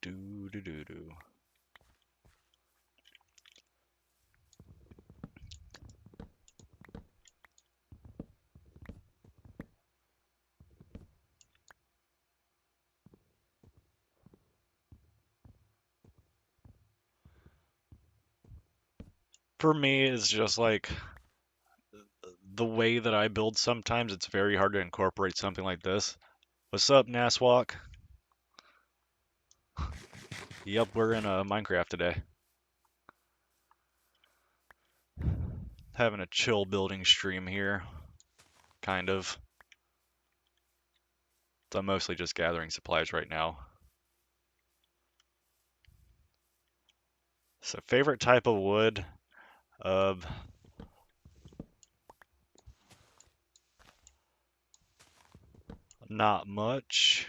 Speaker 1: Do do do do. For me, it's just like the way that I build sometimes, it's very hard to incorporate something like this. What's up, Naswalk? Yep, we're in a Minecraft today. Having a chill building stream here, kind of. So I'm mostly just gathering supplies right now. So favorite type of wood? Uh, Not much.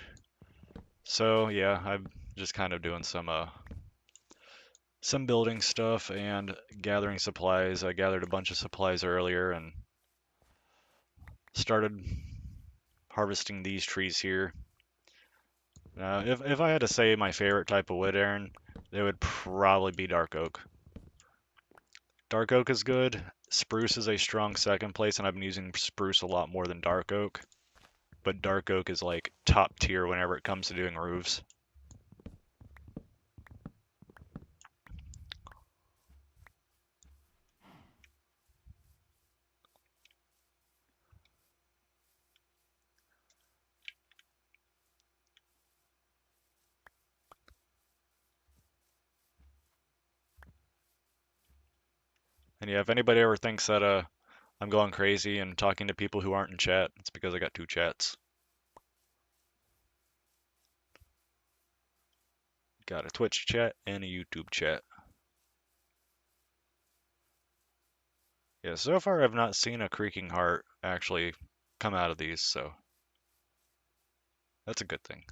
Speaker 1: So yeah, I'm just kind of doing some building stuff and gathering supplies. I gathered a bunch of supplies earlier and started harvesting these trees here. If I had to say my favorite type of wood, Aaron, it would probably be dark oak. Dark oak is good. Spruce is a strong second place, and I've been using spruce a lot more than dark oak. But dark oak is like top tier whenever it comes to doing roofs. And yeah, if anybody ever thinks that I'm going crazy and talking to people who aren't in chat, it's because I got two chats. Got a Twitch chat and a YouTube chat. Yeah, so far I've not seen a creaking heart actually come out of these, so that's a good thing.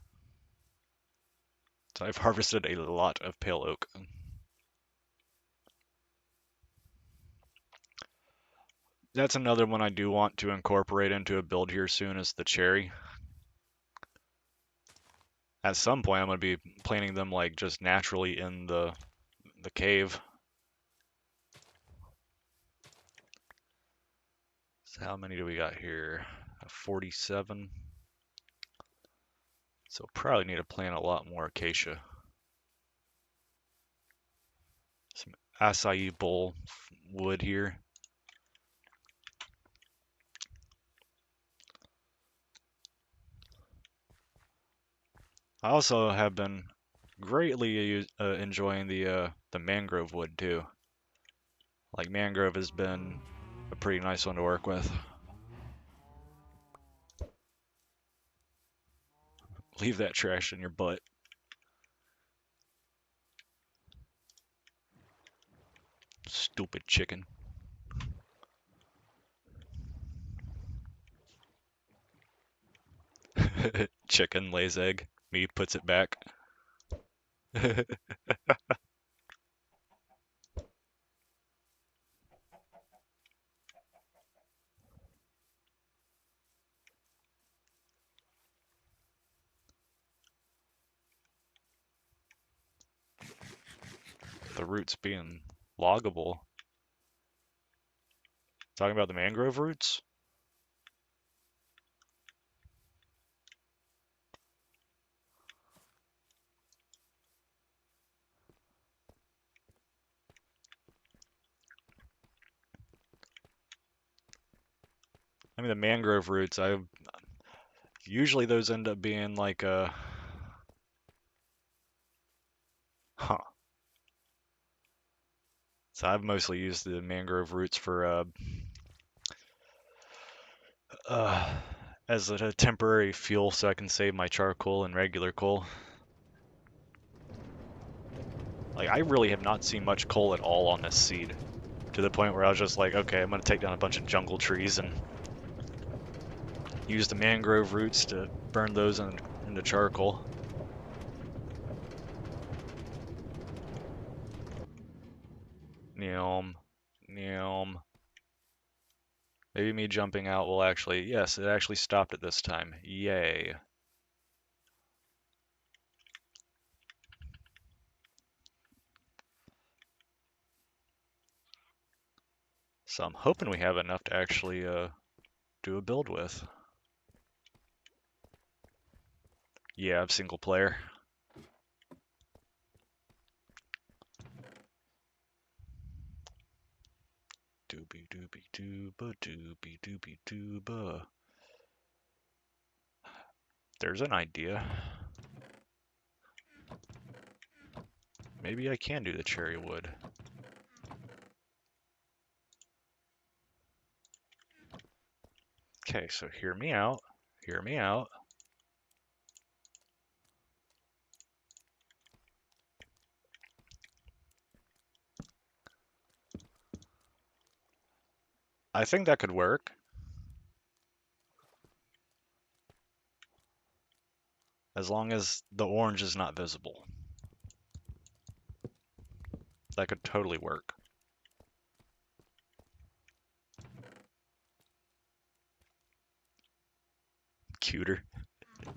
Speaker 1: So I've harvested a lot of pale oak. That's another one I do want to incorporate into a build here soon is the cherry. At some point I'm going to be planting them like just naturally in the cave. So how many do we got here? 47. So probably need to plant a lot more acacia. Some acai bowl wood here. I also have been greatly enjoying the mangrove wood too. Like mangrove has been a pretty nice one to work with. Leave that trash in your butt. Stupid chicken. Chicken lays egg. Me puts it back. the roots being loggable. Talking about the mangrove roots? I mean, the mangrove roots, usually those end up being like a, huh. So I've mostly used the mangrove roots for uh, as a temporary fuel so I can save my charcoal and regular coal. Like, I really have not seen much coal at all on this seed, to the point where I was just like, okay, I'm gonna take down a bunch of jungle trees and use the mangrove roots to burn those into charcoal. Neom, neom. Maybe me jumping out will actually, yes, it actually stopped it this time. Yay. So I'm hoping we have enough to actually do a build with. Yeah, I've single player. Doobie doobie dooba doobie doobie dooba. There's an idea. Maybe I can do the cherry wood. Okay, so hear me out. Hear me out. I think that could work. As long as the orange is not visible. That could totally work. Cuter. I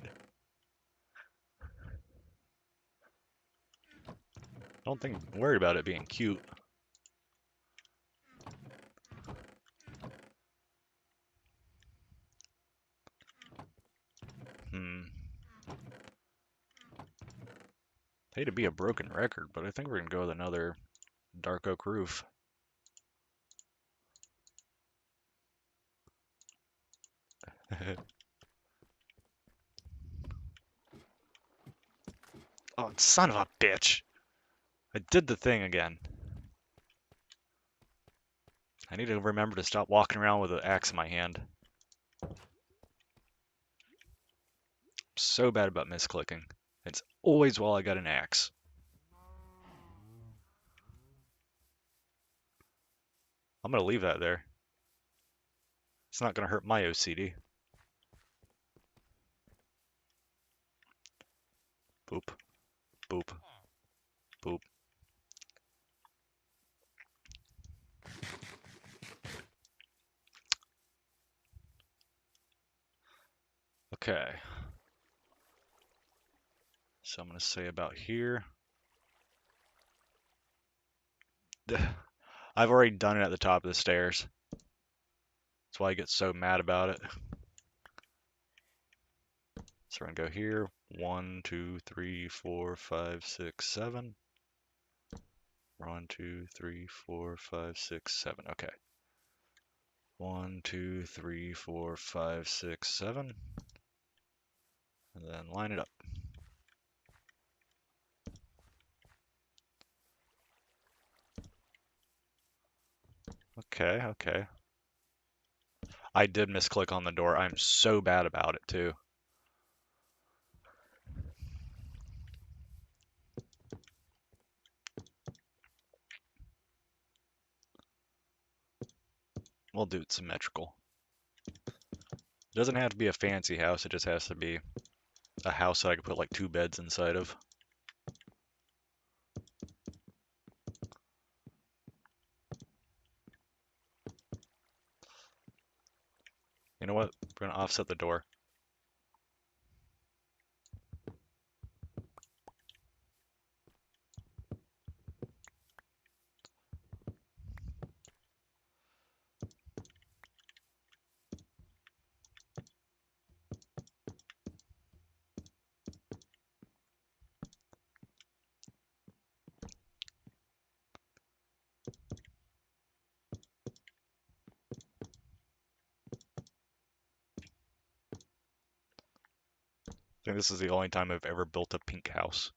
Speaker 1: don't think I'm worried about it being cute. Hate to be a broken record, but I think we're gonna go with another dark oak roof. Oh, son of a bitch! I did the thing again. I need to remember to stop walking around with an axe in my hand. I'm so bad about misclicking. It's always while I got an axe. I'm gonna leave that there. It's not gonna hurt my OCD. Boop, boop, boop. Okay. So I'm gonna say about here. I've already done it at the top of the stairs. That's why I get so mad about it. So we're gonna go here. 1, 2, 3, 4, 5, 6, 7. 1, 2, 3, 4, 5, 6, 7. Okay. 1, 2, 3, 4, 5, 6, 7. And then line it up. Okay, okay. I did misclick on the door. I'm so bad about it too. We'll do it symmetrical. It doesn't have to be a fancy house, it just has to be a house that I could put like 2 beds inside of. You know what? We're gonna offset the door. think this is the only time I've ever built a pink house.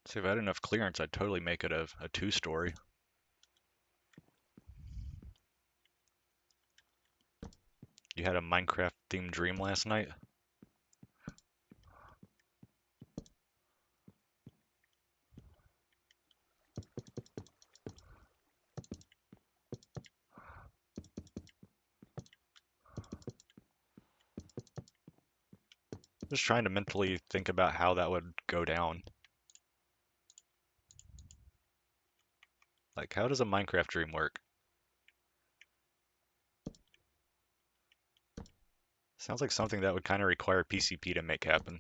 Speaker 1: See, if I had enough clearance, I'd totally make it a two-story. You had a Minecraft-themed dream last night? Just trying to mentally think about how that would go down. Like, how does a Minecraft dream work? Sounds like something that would kind of require PCP to make happen.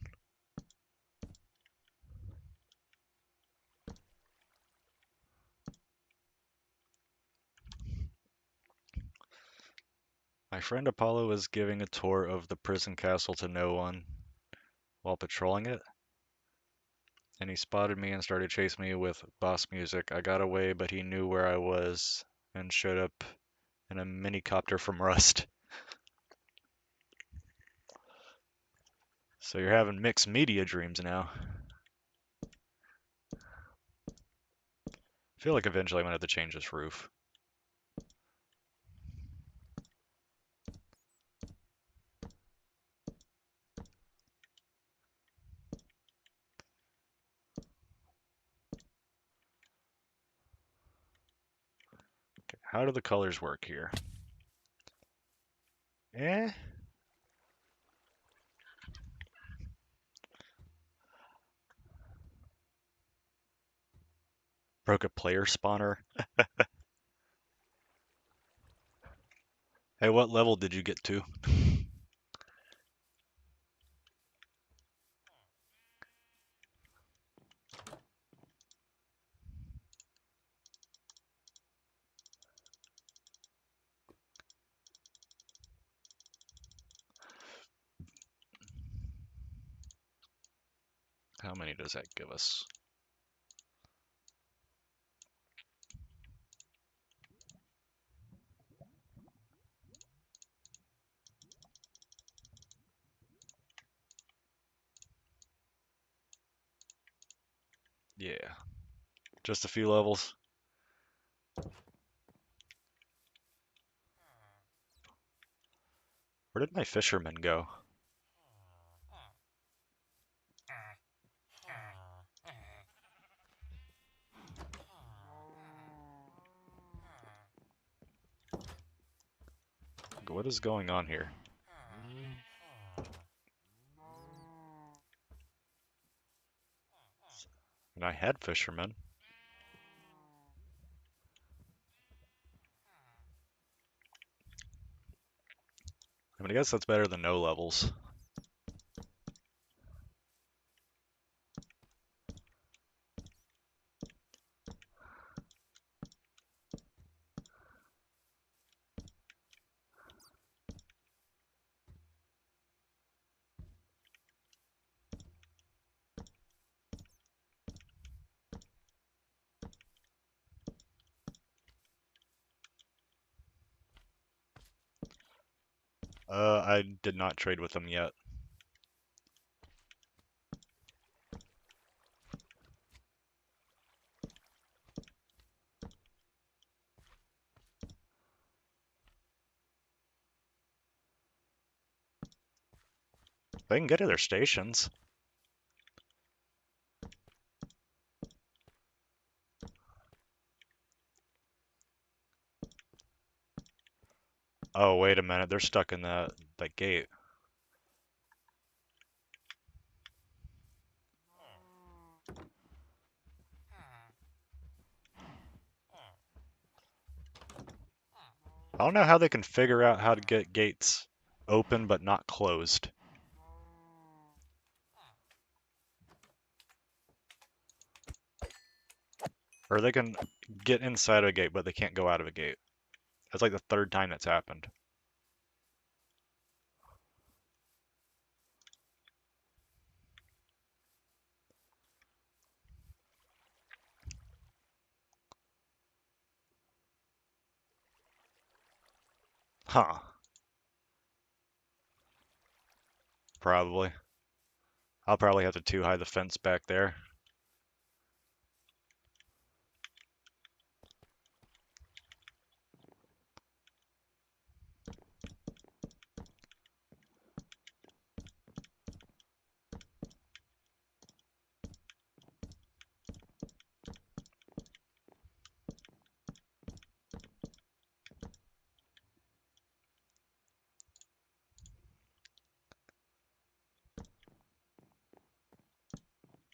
Speaker 1: My friend Apollo was giving a tour of the prison castle to no one while patrolling it, and he spotted me and started chasing me with boss music. I got away, but he knew where I was and showed up in a mini copter from Rust. So you're having mixed media dreams now. I feel like eventually I'm gonna have to change this roof. Okay, how do the colors work here? Eh? Broke a player spawner. Hey, what level did you get to? How many does that give us? Yeah, just a few levels. Where did my fisherman go? What is going on here? And I had fishermen. I mean, I guess that's better than no levels. I did not trade with them yet. They can get to their stations. Oh, wait a minute. They're stuck in that gate. I don't know how they can figure out how to get gates open but not closed. Or they can get inside a gate but they can't go out of a gate. That's like the third time that's happened. Huh. Probably. I'll probably have to too high the fence back there.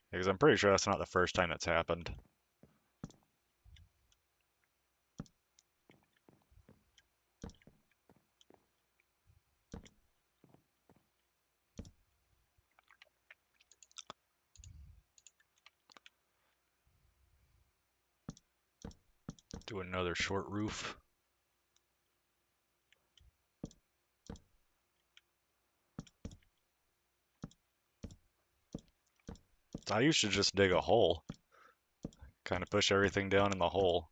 Speaker 1: Because I'm pretty sure that's not the first time it's happened. Do another short roof. I used to just dig a hole. Kind of push everything down in the hole.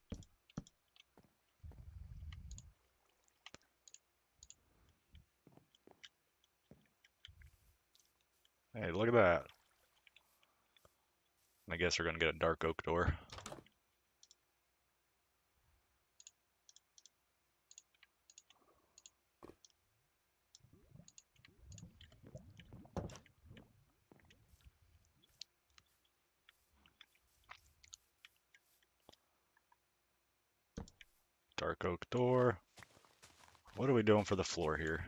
Speaker 1: Hey, look at that. I guess we're gonna get a dark oak door. Dark oak door. What are we doing for the floor here?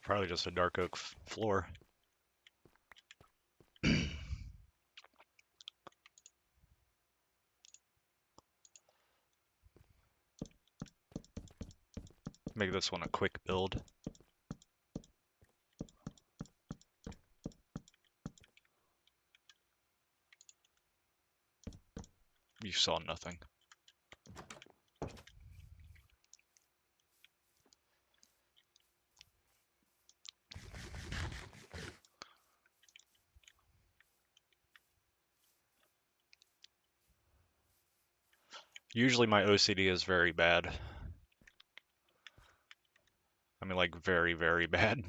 Speaker 1: Probably just a dark oak floor. Make this one a quick build. You saw nothing. Usually my OCD is very bad. I mean, like, very, very bad.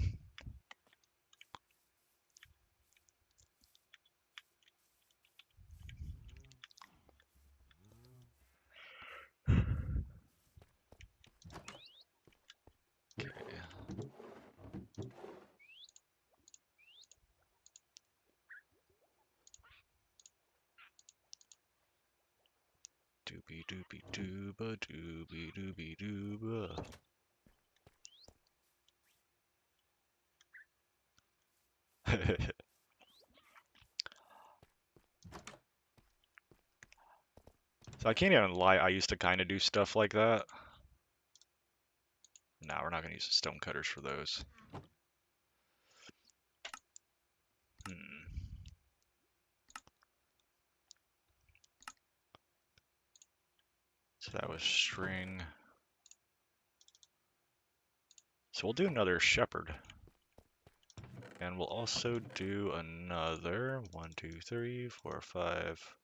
Speaker 1: Doobie doobie dooba doobie doobie dooba. So I can't even lie, I used to kind of do stuff like that. No, we're not going to use the stone cutters for those. So that was string. So we'll do another shepherd. And we'll also do another 1, 2, 3, 4, 5,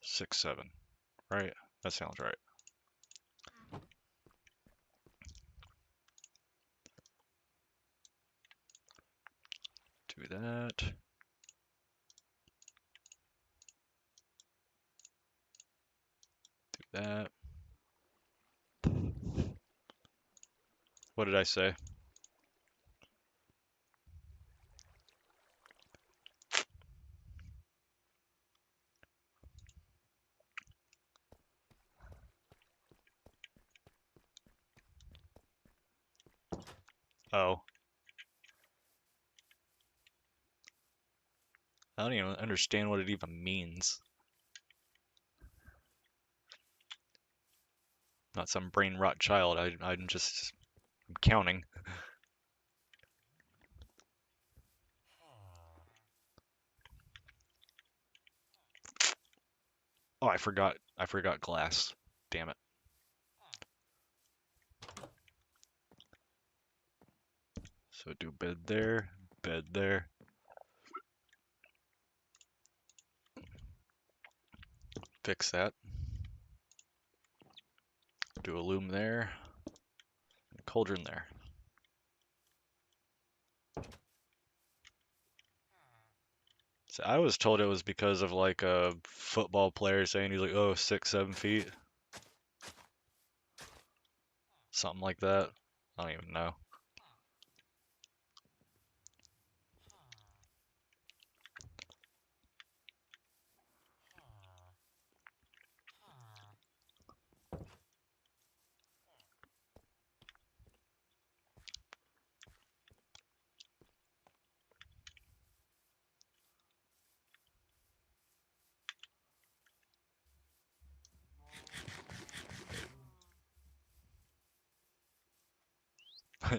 Speaker 1: 6, 7. Right? That sounds right. Do that. Do that. What did I say? Oh. I don't even understand what it even means. Not some brain rot child. I'm just I'm counting. Oh, I forgot. I forgot glass. Damn it. So do bed there, bed there. Fix that. Do a loom there. Cauldron there. So I was told it was because of like a football player saying he's like, oh, 6, 7 feet. Something like that. I don't even know.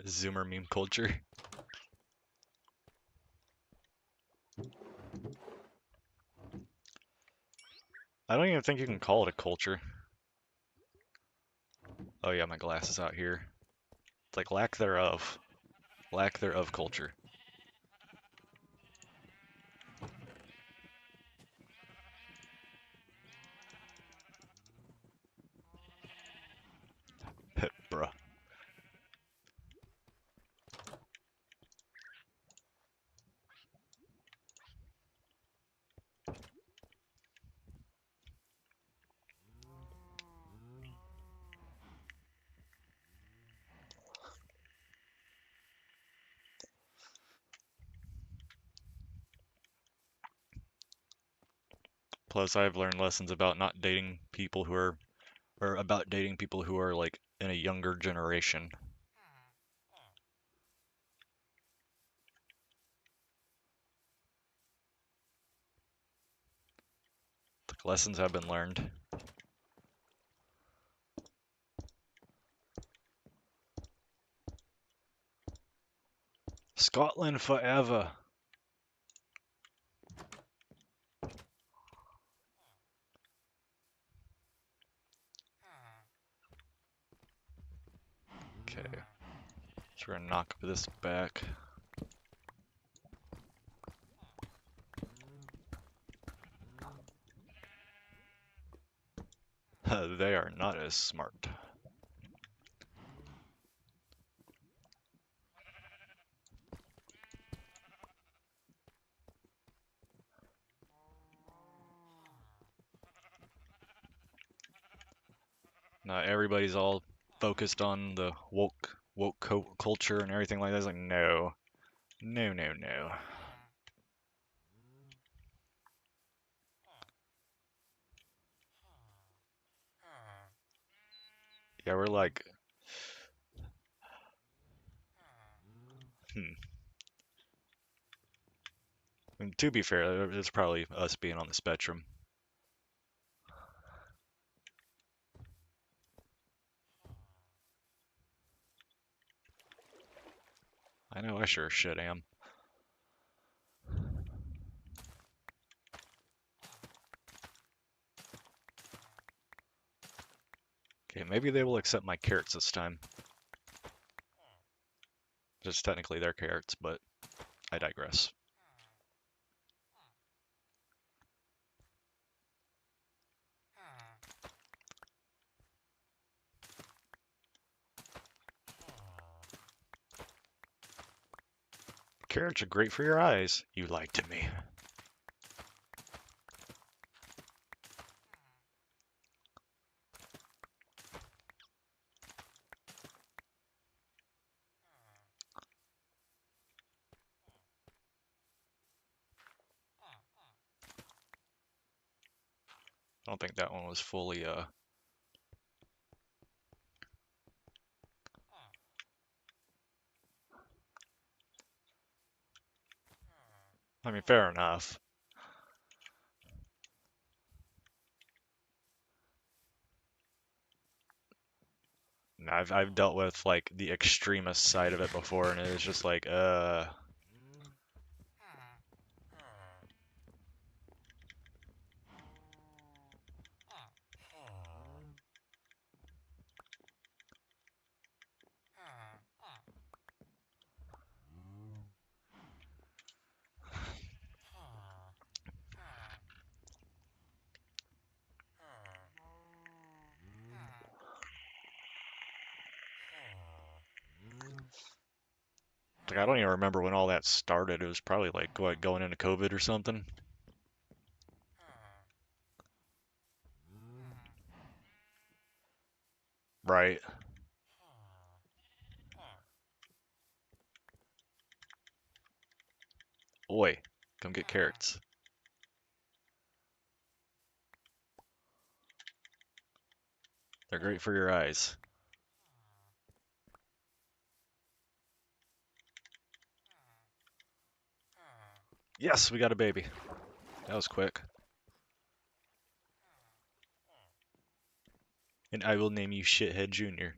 Speaker 1: Zoomer meme culture. I don't even think you can call it a culture. Oh yeah, my glass is out here. It's like lack thereof. Lack thereof culture. Bruh. Plus, I've learned lessons about not dating people who are, or about dating people who are like in a younger generation. Like, lessons have been learned. Scotland forever. Okay. So we're gonna knock this back. They are not as smart. Not everybody's all focused on the woke culture and everything like that. It's like no, no, no, no. Yeah, we're like, hmm. I mean, to be fair, it's probably us being on the spectrum. I know I sure as shit am. Okay, maybe they will accept my carrots this time. Just technically they're carrots, but I digress. Carrots are great for your eyes. You lied to me. I don't think that one was fully, I mean, fair enough. I've dealt with like the extremist side of it before, and it's just like, Like, I don't even remember when all that started. It was probably like what, going into COVID or something. Right. Oi, come get carrots. They're great for your eyes. Yes, we got a baby. That was quick. And I will name you Shithead Jr.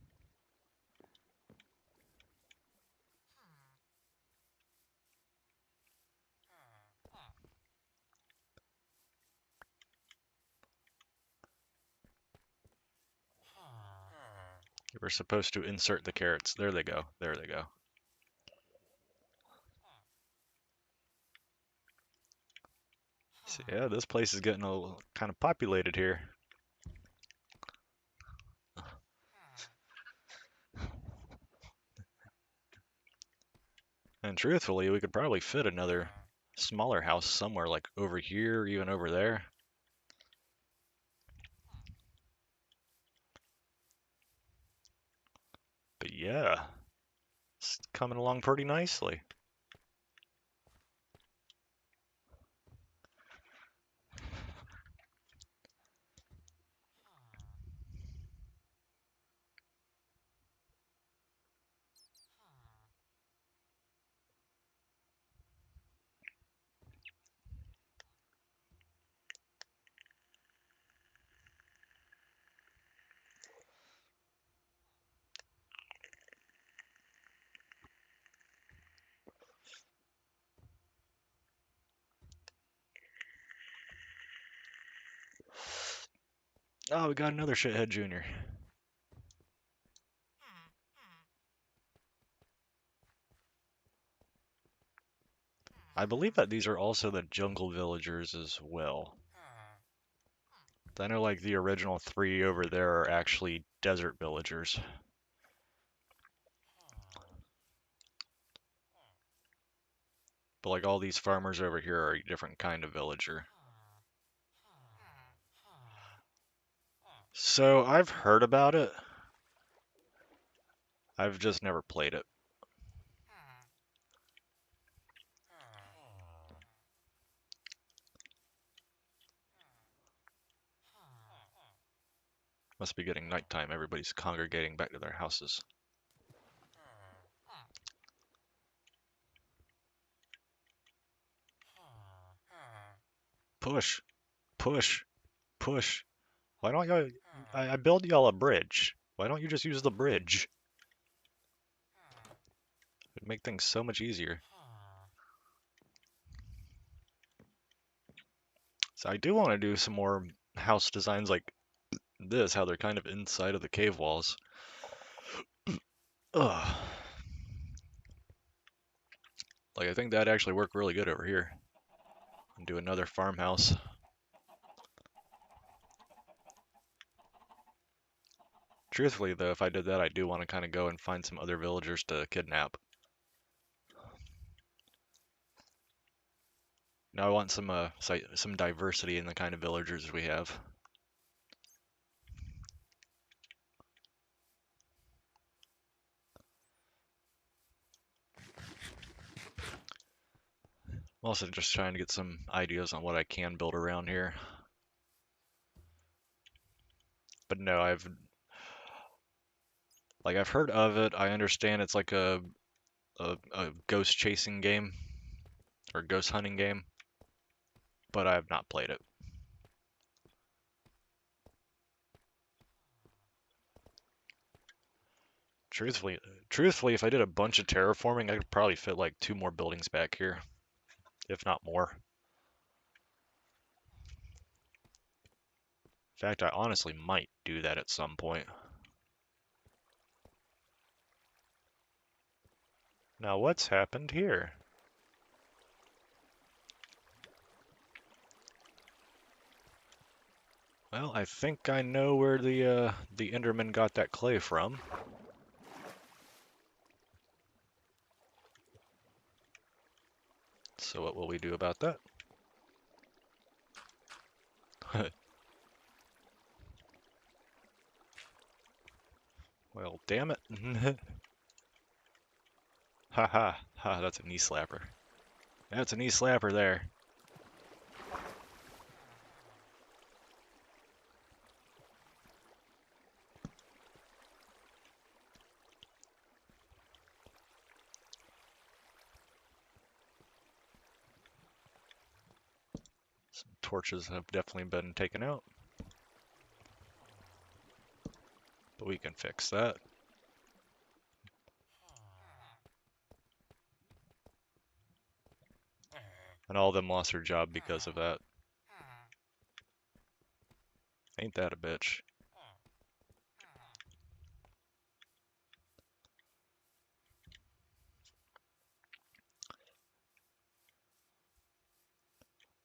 Speaker 1: We're supposed to insert the carrots. There they go. There they go. So yeah, this place is getting a little kind of populated here. And truthfully, we could probably fit another smaller house somewhere like over here or even over there. But yeah, it's coming along pretty nicely. Oh, we got another Shithead Jr. I believe that these are also the jungle villagers as well. I know like the original three over there are actually desert villagers. But like all these farmers over here are a different kind of villager. So I've heard about it. I've just never played it. Must be getting nighttime. Everybody's congregating back to their houses. Push, push, push. Why don't y'all... I build y'all a bridge. Why don't you just use the bridge? It'd make things so much easier. So I do want to do some more house designs like this, how they're kind of inside of the cave walls. Ugh. Like, I think that'd actually work really good over here. And do another farmhouse. Truthfully, though, if I did that, I do want to kind of go and find some other villagers to kidnap. Now I want some diversity in the kind of villagers we have. I'm also just trying to get some ideas on what I can build around here. But no, I've heard of it. I understand it's like a ghost chasing game or ghost hunting game, but I have not played it. Truthfully, if I did a bunch of terraforming, I could probably fit like 2 more buildings back here, if not more. In fact, I honestly might do that at some point. Now, what's happened here? Well, I think I know where the Enderman got that clay from. What will we do about that? Well, damn it. Ha ha ha, that's a knee slapper. That's a knee slapper there. Some torches have definitely been taken out, but we can fix that. And all of them lost their job because of that. Ain't that a bitch?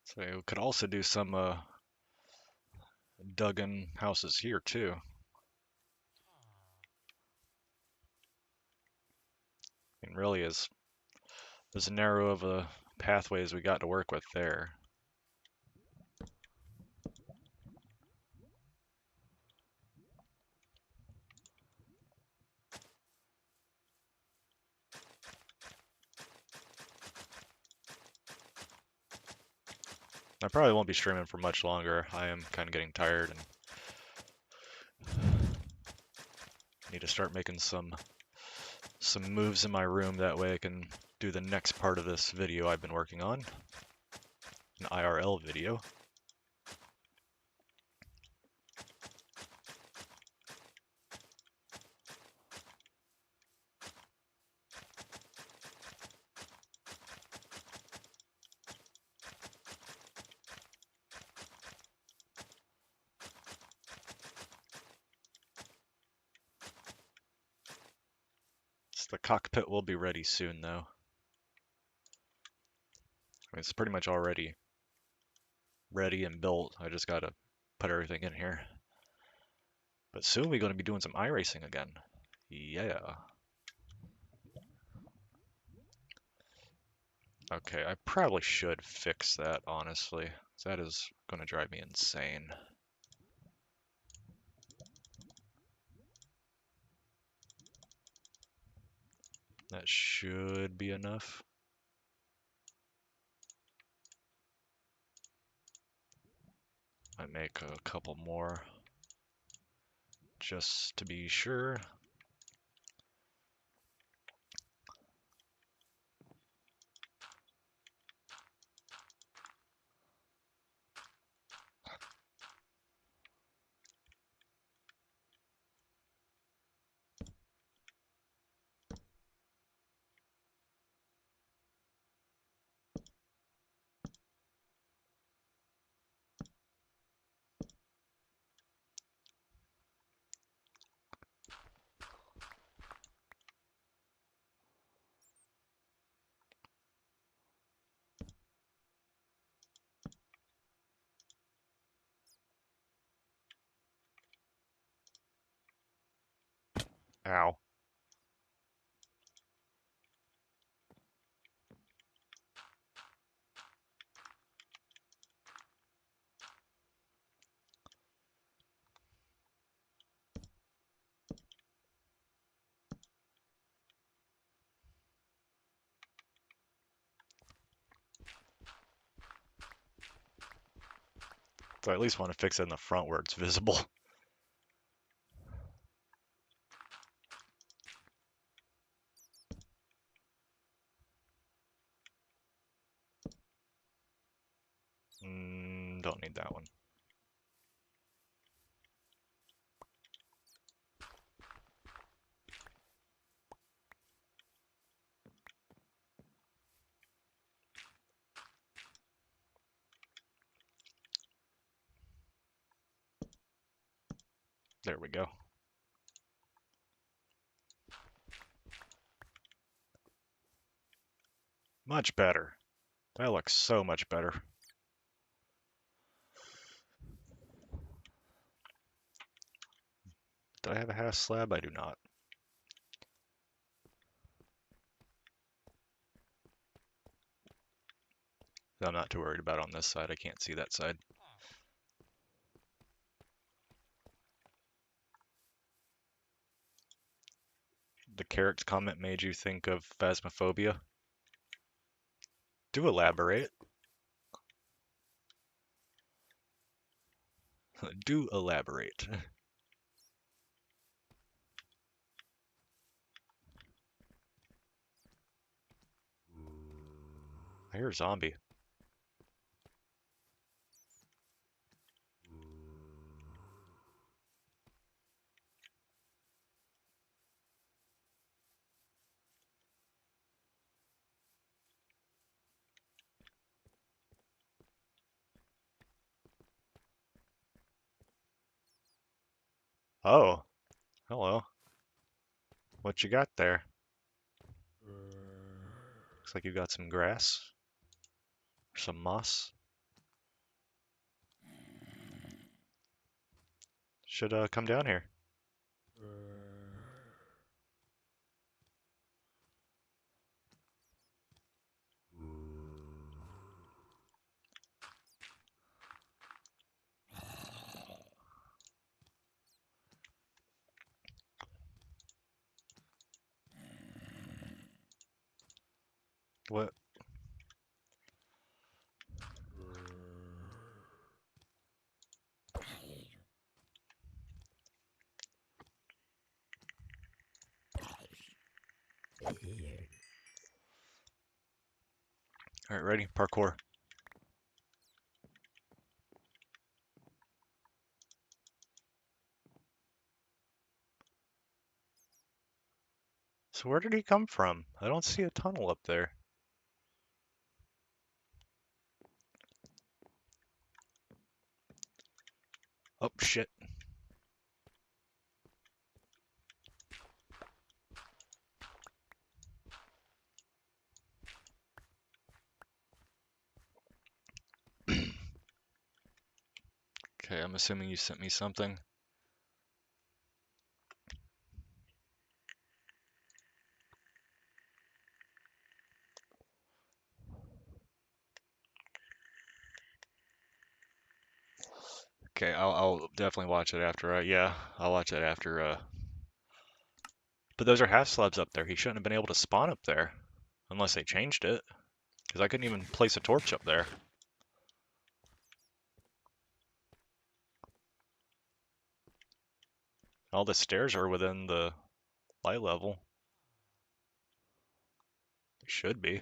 Speaker 1: So we could also do some dug-in houses here too. I mean, really, as narrow of a pathway as we got to work with there. I probably won't be streaming for much longer. I am kind of getting tired and need to start making some moves in my room. That way I can do the next part of this video I've been working on, an IRL video. So the cockpit will be ready soon though. I mean, it's pretty much already ready and built. I just gotta put everything in here. But soon we're going to be doing some iRacing again. Yeah. Okay, I probably should fix that, honestly. 'Cause that is going to drive me insane. That should be enough. I make a couple more just to be sure. Ow. So I at least want to fix it in the front where it's visible. Don't need that one. There we go. Much better. That looks so much better. Do I have a half slab? I do not. I'm not too worried about on this side. I can't see that side. The carrots comment made you think of Phasmophobia? Do elaborate. Do elaborate. I hear a zombie. Oh, hello. What you got there? Looks like you got some grass. Or some moss. Should come down here. What? Alright, ready? Parkour. So where did he come from? I don't see a tunnel up there. Oh, shit. Okay, I'm assuming you sent me something. Okay, I'll definitely watch it after. Yeah, I'll watch it after. But those are half slabs up there. He shouldn't have been able to spawn up there, unless they changed it. Because I couldn't even place a torch up there. All the stairs are within the light level. They should be.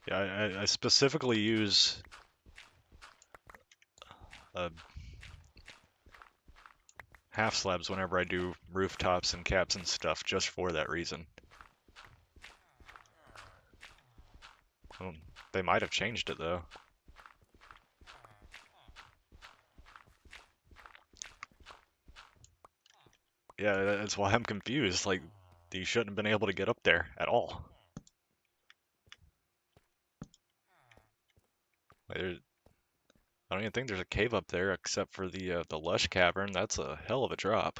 Speaker 1: Yeah, I specifically use half slabs whenever I do rooftops and caps and stuff, just for that reason. Well, they might have changed it though. Yeah, that's why I'm confused. Like, you shouldn't have been able to get up there at all. Like, I don't even think there's a cave up there except for the lush cavern. That's a hell of a drop.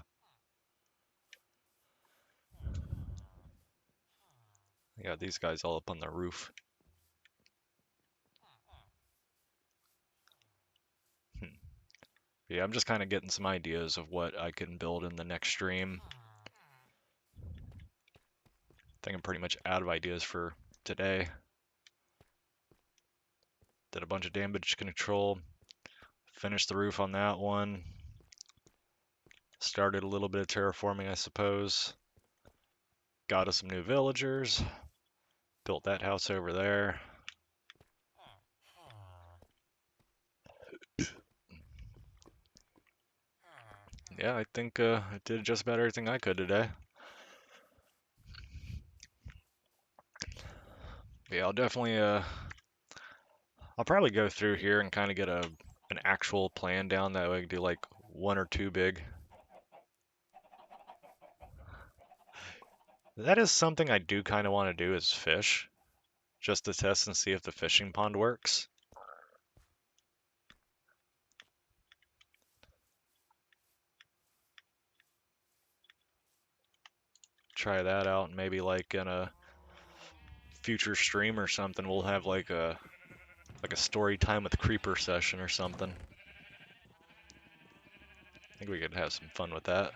Speaker 1: I got these guys all up on the roof. Yeah, I'm just kind of getting some ideas of what I can build in the next stream. I think I'm pretty much out of ideas for today. Did a bunch of damage control. Finished the roof on that one. Started a little bit of terraforming, I suppose. Got us some new villagers. Built that house over there. Yeah, I think I did just about everything I could today. Yeah, I'll definitely I'll probably go through here and kind of get an actual plan down that way I can do like one or two big. That is something I do kind of want to do is fish, just to test and see if the fishing pond works. try that out, and maybe like in a future stream or something, we'll have like a story time with Creeper session or something. I think we could have some fun with that.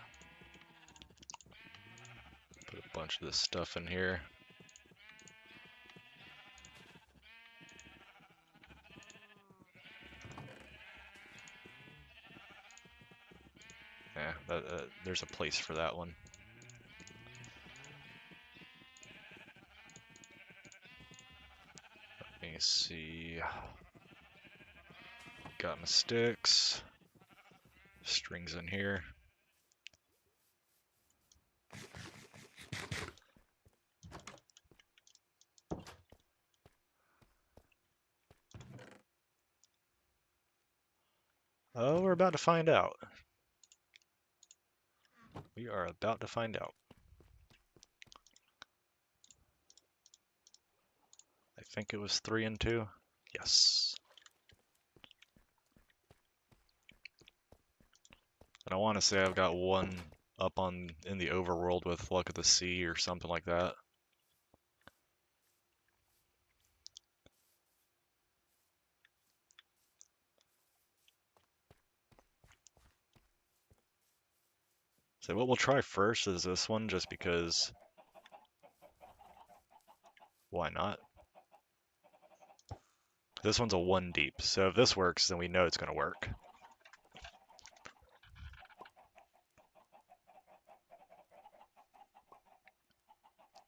Speaker 1: Put a bunch of this stuff in here. Yeah, there's a place for that one. Let me see. Got my sticks. Strings in here. Oh, we're about to find out. We are about to find out. I think it was 3 and 2. Yes. And I want to say I've got one up in the overworld with Luck of the Sea or something like that. So what we'll try first is this one, just because why not? This one's a 1 deep, so if this works, then we know it's going to work.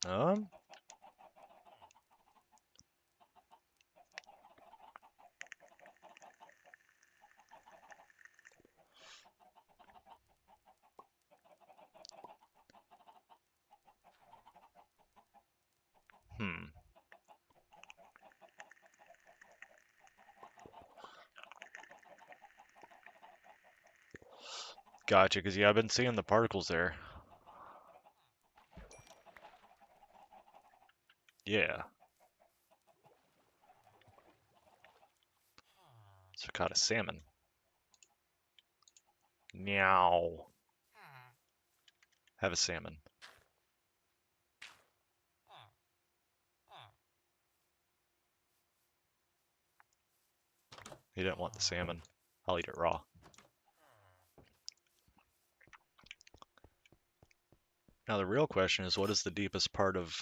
Speaker 1: Um, hmm. Gotcha, because yeah, I've been seeing the particles there. Yeah. So caught a salmon. Meow. Have a salmon. He didn't want the salmon. I'll eat it raw. Now the real question is, what is the deepest part of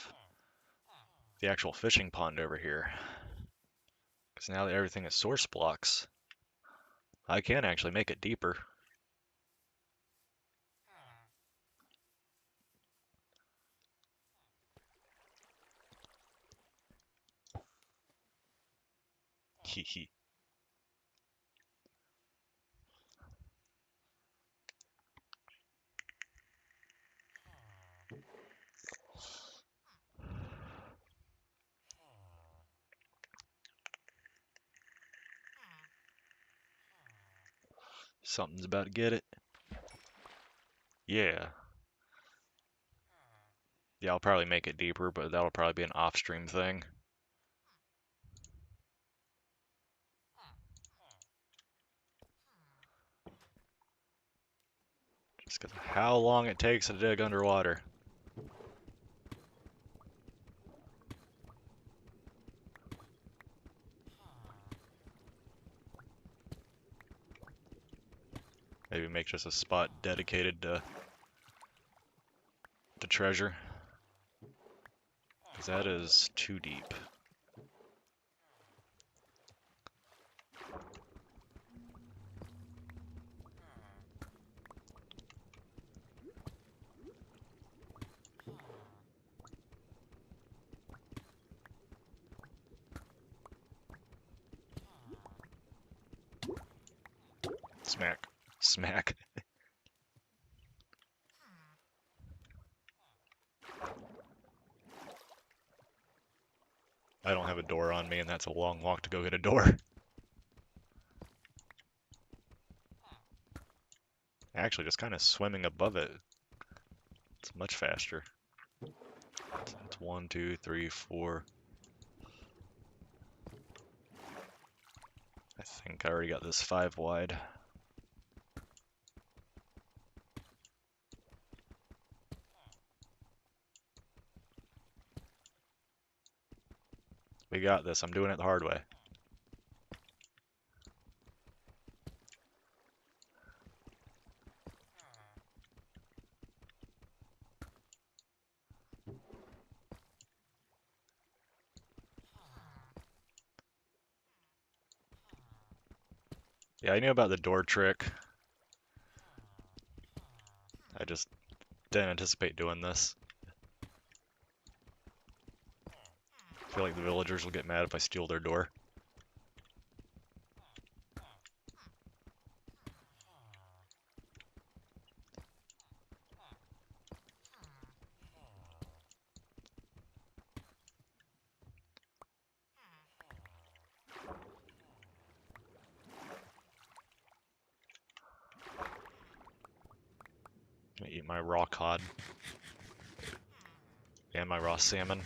Speaker 1: the actual fishing pond over here? Because now that everything is source blocks, I can actually make it deeper. Hee hee. Something's about to get it. Yeah. Yeah, I'll probably make it deeper, but that'll probably be an off-stream thing. Just because of how long it takes to dig underwater. Maybe make just a spot dedicated to treasure. Because that is too deep. Smack. Smack. I don't have a door on me, and that's a long walk to go get a door. Actually, just kind of swimming above it. It's much faster. It's 1, 2, 3, 4. I think I already got this 5 wide. We got this. I'm doing it the hard way. Yeah, I knew about the door trick. I just didn't anticipate doing this. I feel like the villagers will get mad if I steal their door. I'm gonna eat my raw cod and my raw salmon.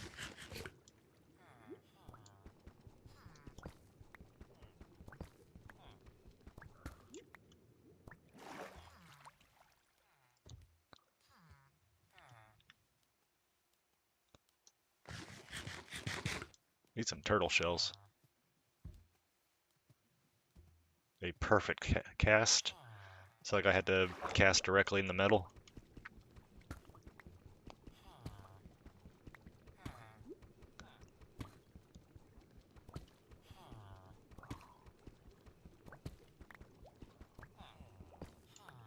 Speaker 1: Need some turtle shells. A perfect cast. It's like I had to cast directly in the metal.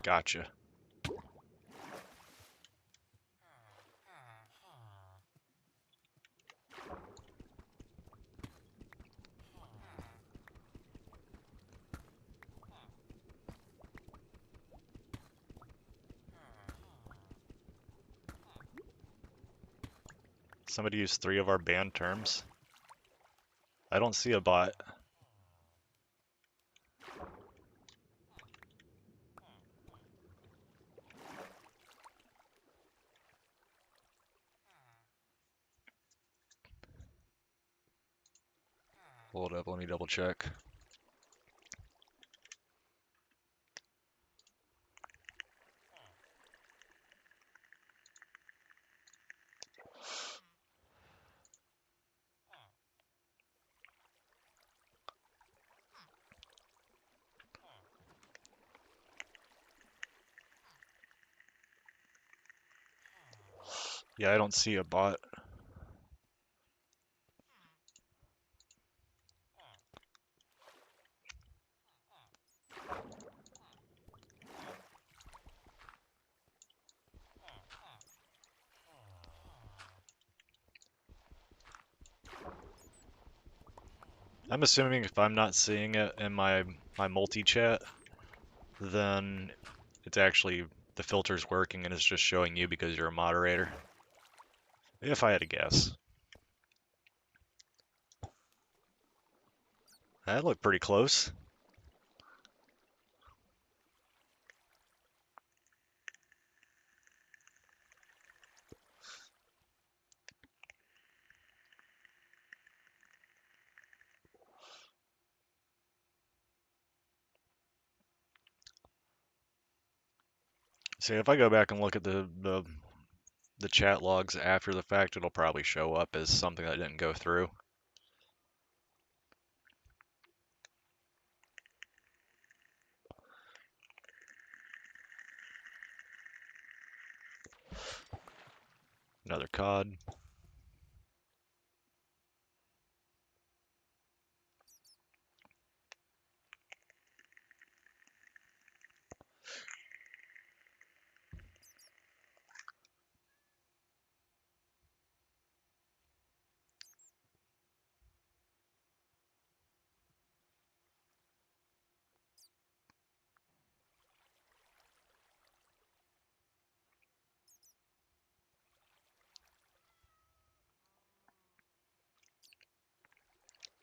Speaker 1: Gotcha. Somebody used 3 of our banned terms. I don't see a bot. Hold up, let me double check. Yeah, I don't see a bot. I'm assuming if I'm not seeing it in my multi-chat, then it's actually the filter's working and it's just showing you because you're a moderator. If I had to guess. That looked pretty close. See, if I go back and look at the chat logs after the fact, it'll probably show up as something that didn't go through. Another cod.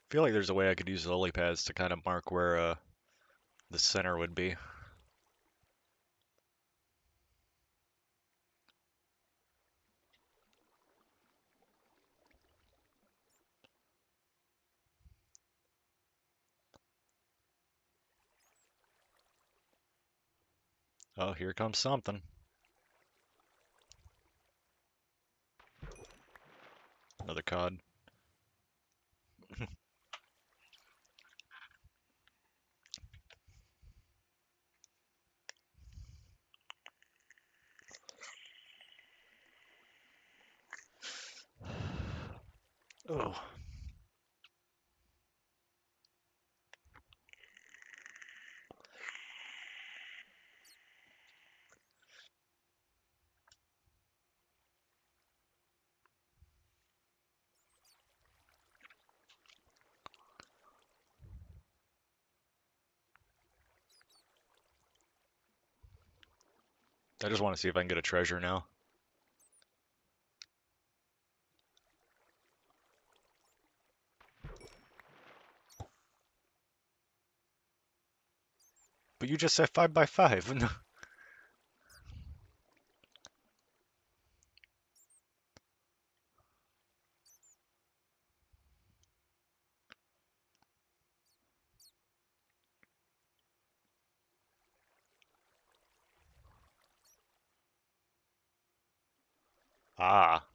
Speaker 1: I feel like there's a way I could use the lily pads to kind of mark where the center would be. Oh, here comes something. Another cod. Oh. I just want to see if I can get a treasure now. But you just said 5 by 5. Ah.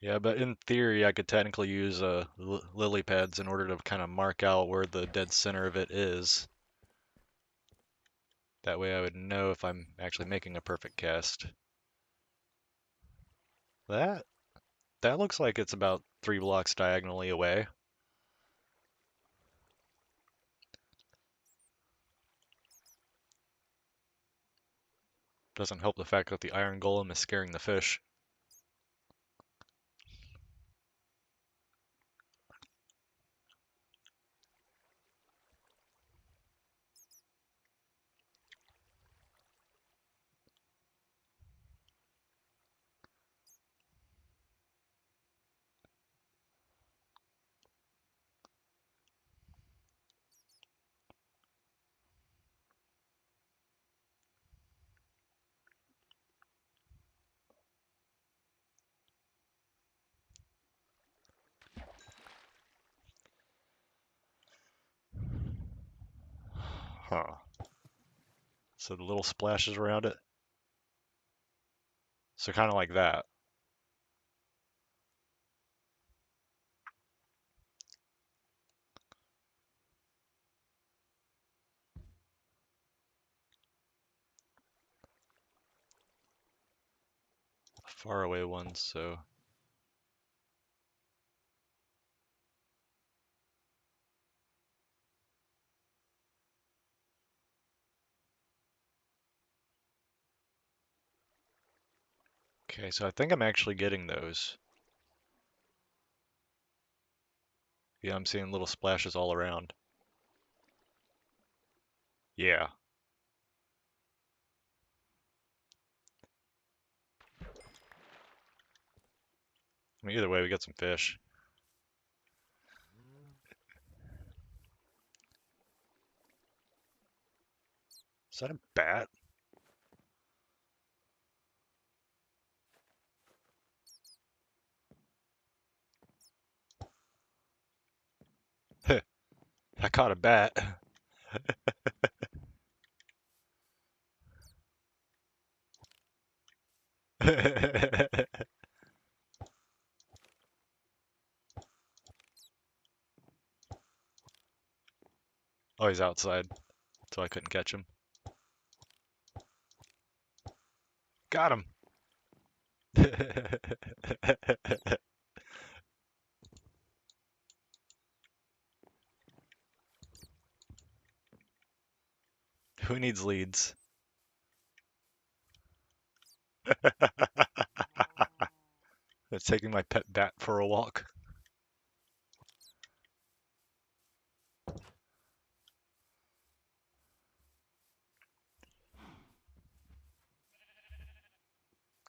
Speaker 1: Yeah, but in theory, I could technically use lily pads in order to kind of mark out where the dead center of it is. That way I would know if I'm actually making a perfect cast. That that looks like it's about 3 blocks diagonally away. Doesn't help the fact that the iron golem is scaring the fish. Huh. So the little splashes around it. So kind of like that. Far away ones, so okay, so I think I'm actually getting those. Yeah, I'm seeing little splashes all around. Yeah. I mean, either way, we got some fish. Is that a bat? I caught a bat. Oh, he's outside, so I couldn't catch him. Got him. Who needs leads? It's taking my pet bat for a walk.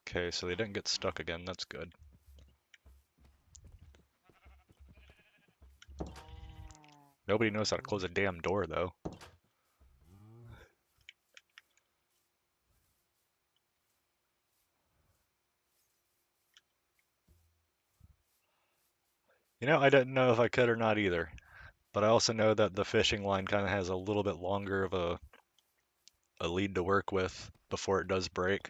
Speaker 1: Okay, so they didn't get stuck again. That's good. Nobody knows how to close a damn door, though. You know, I didn't know if I could or not either. But I also know that the fishing line kind of has a little bit longer of a a lead to work with before it does break.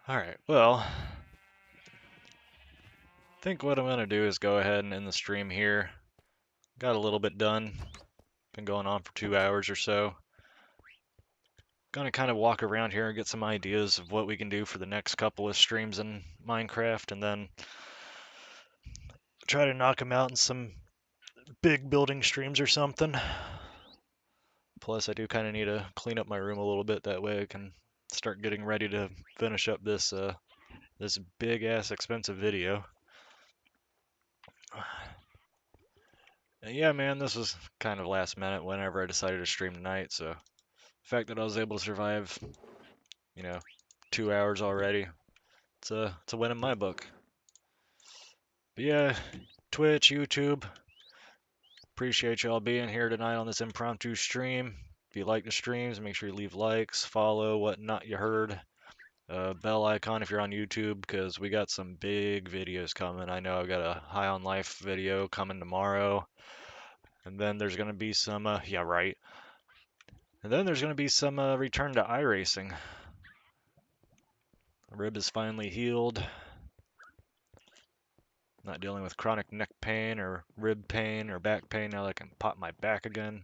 Speaker 1: Alright, well, I think what I'm going to do is go ahead and end the stream here. Got a little bit done. Been going on for 2 hours or so. Gonna kind of walk around here and get some ideas of what we can do for the next couple of streams in Minecraft, and then try to knock them out in some big building streams or something. Plus, I do kind of need to clean up my room a little bit. That way I can start getting ready to finish up this this big-ass expensive video. Yeah, man, this was kind of last minute whenever I decided to stream tonight, so the fact that I was able to survive, you know, 2 hours already, it's a win in my book. But yeah, Twitch, YouTube, appreciate y'all being here tonight on this impromptu stream. If you like the streams, make sure you leave likes, follow, whatnot you heard. Bell icon if you're on YouTube, because we got some big videos coming. I know I've got a High on Life video coming tomorrow. And then there's going to be some, yeah, right. And then there's going to be some return to iRacing. Rib is finally healed. Not dealing with chronic neck pain or rib pain or back pain now that I can pop my back again.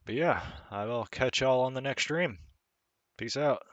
Speaker 1: But yeah, I will catch y'all on the next stream. Peace out.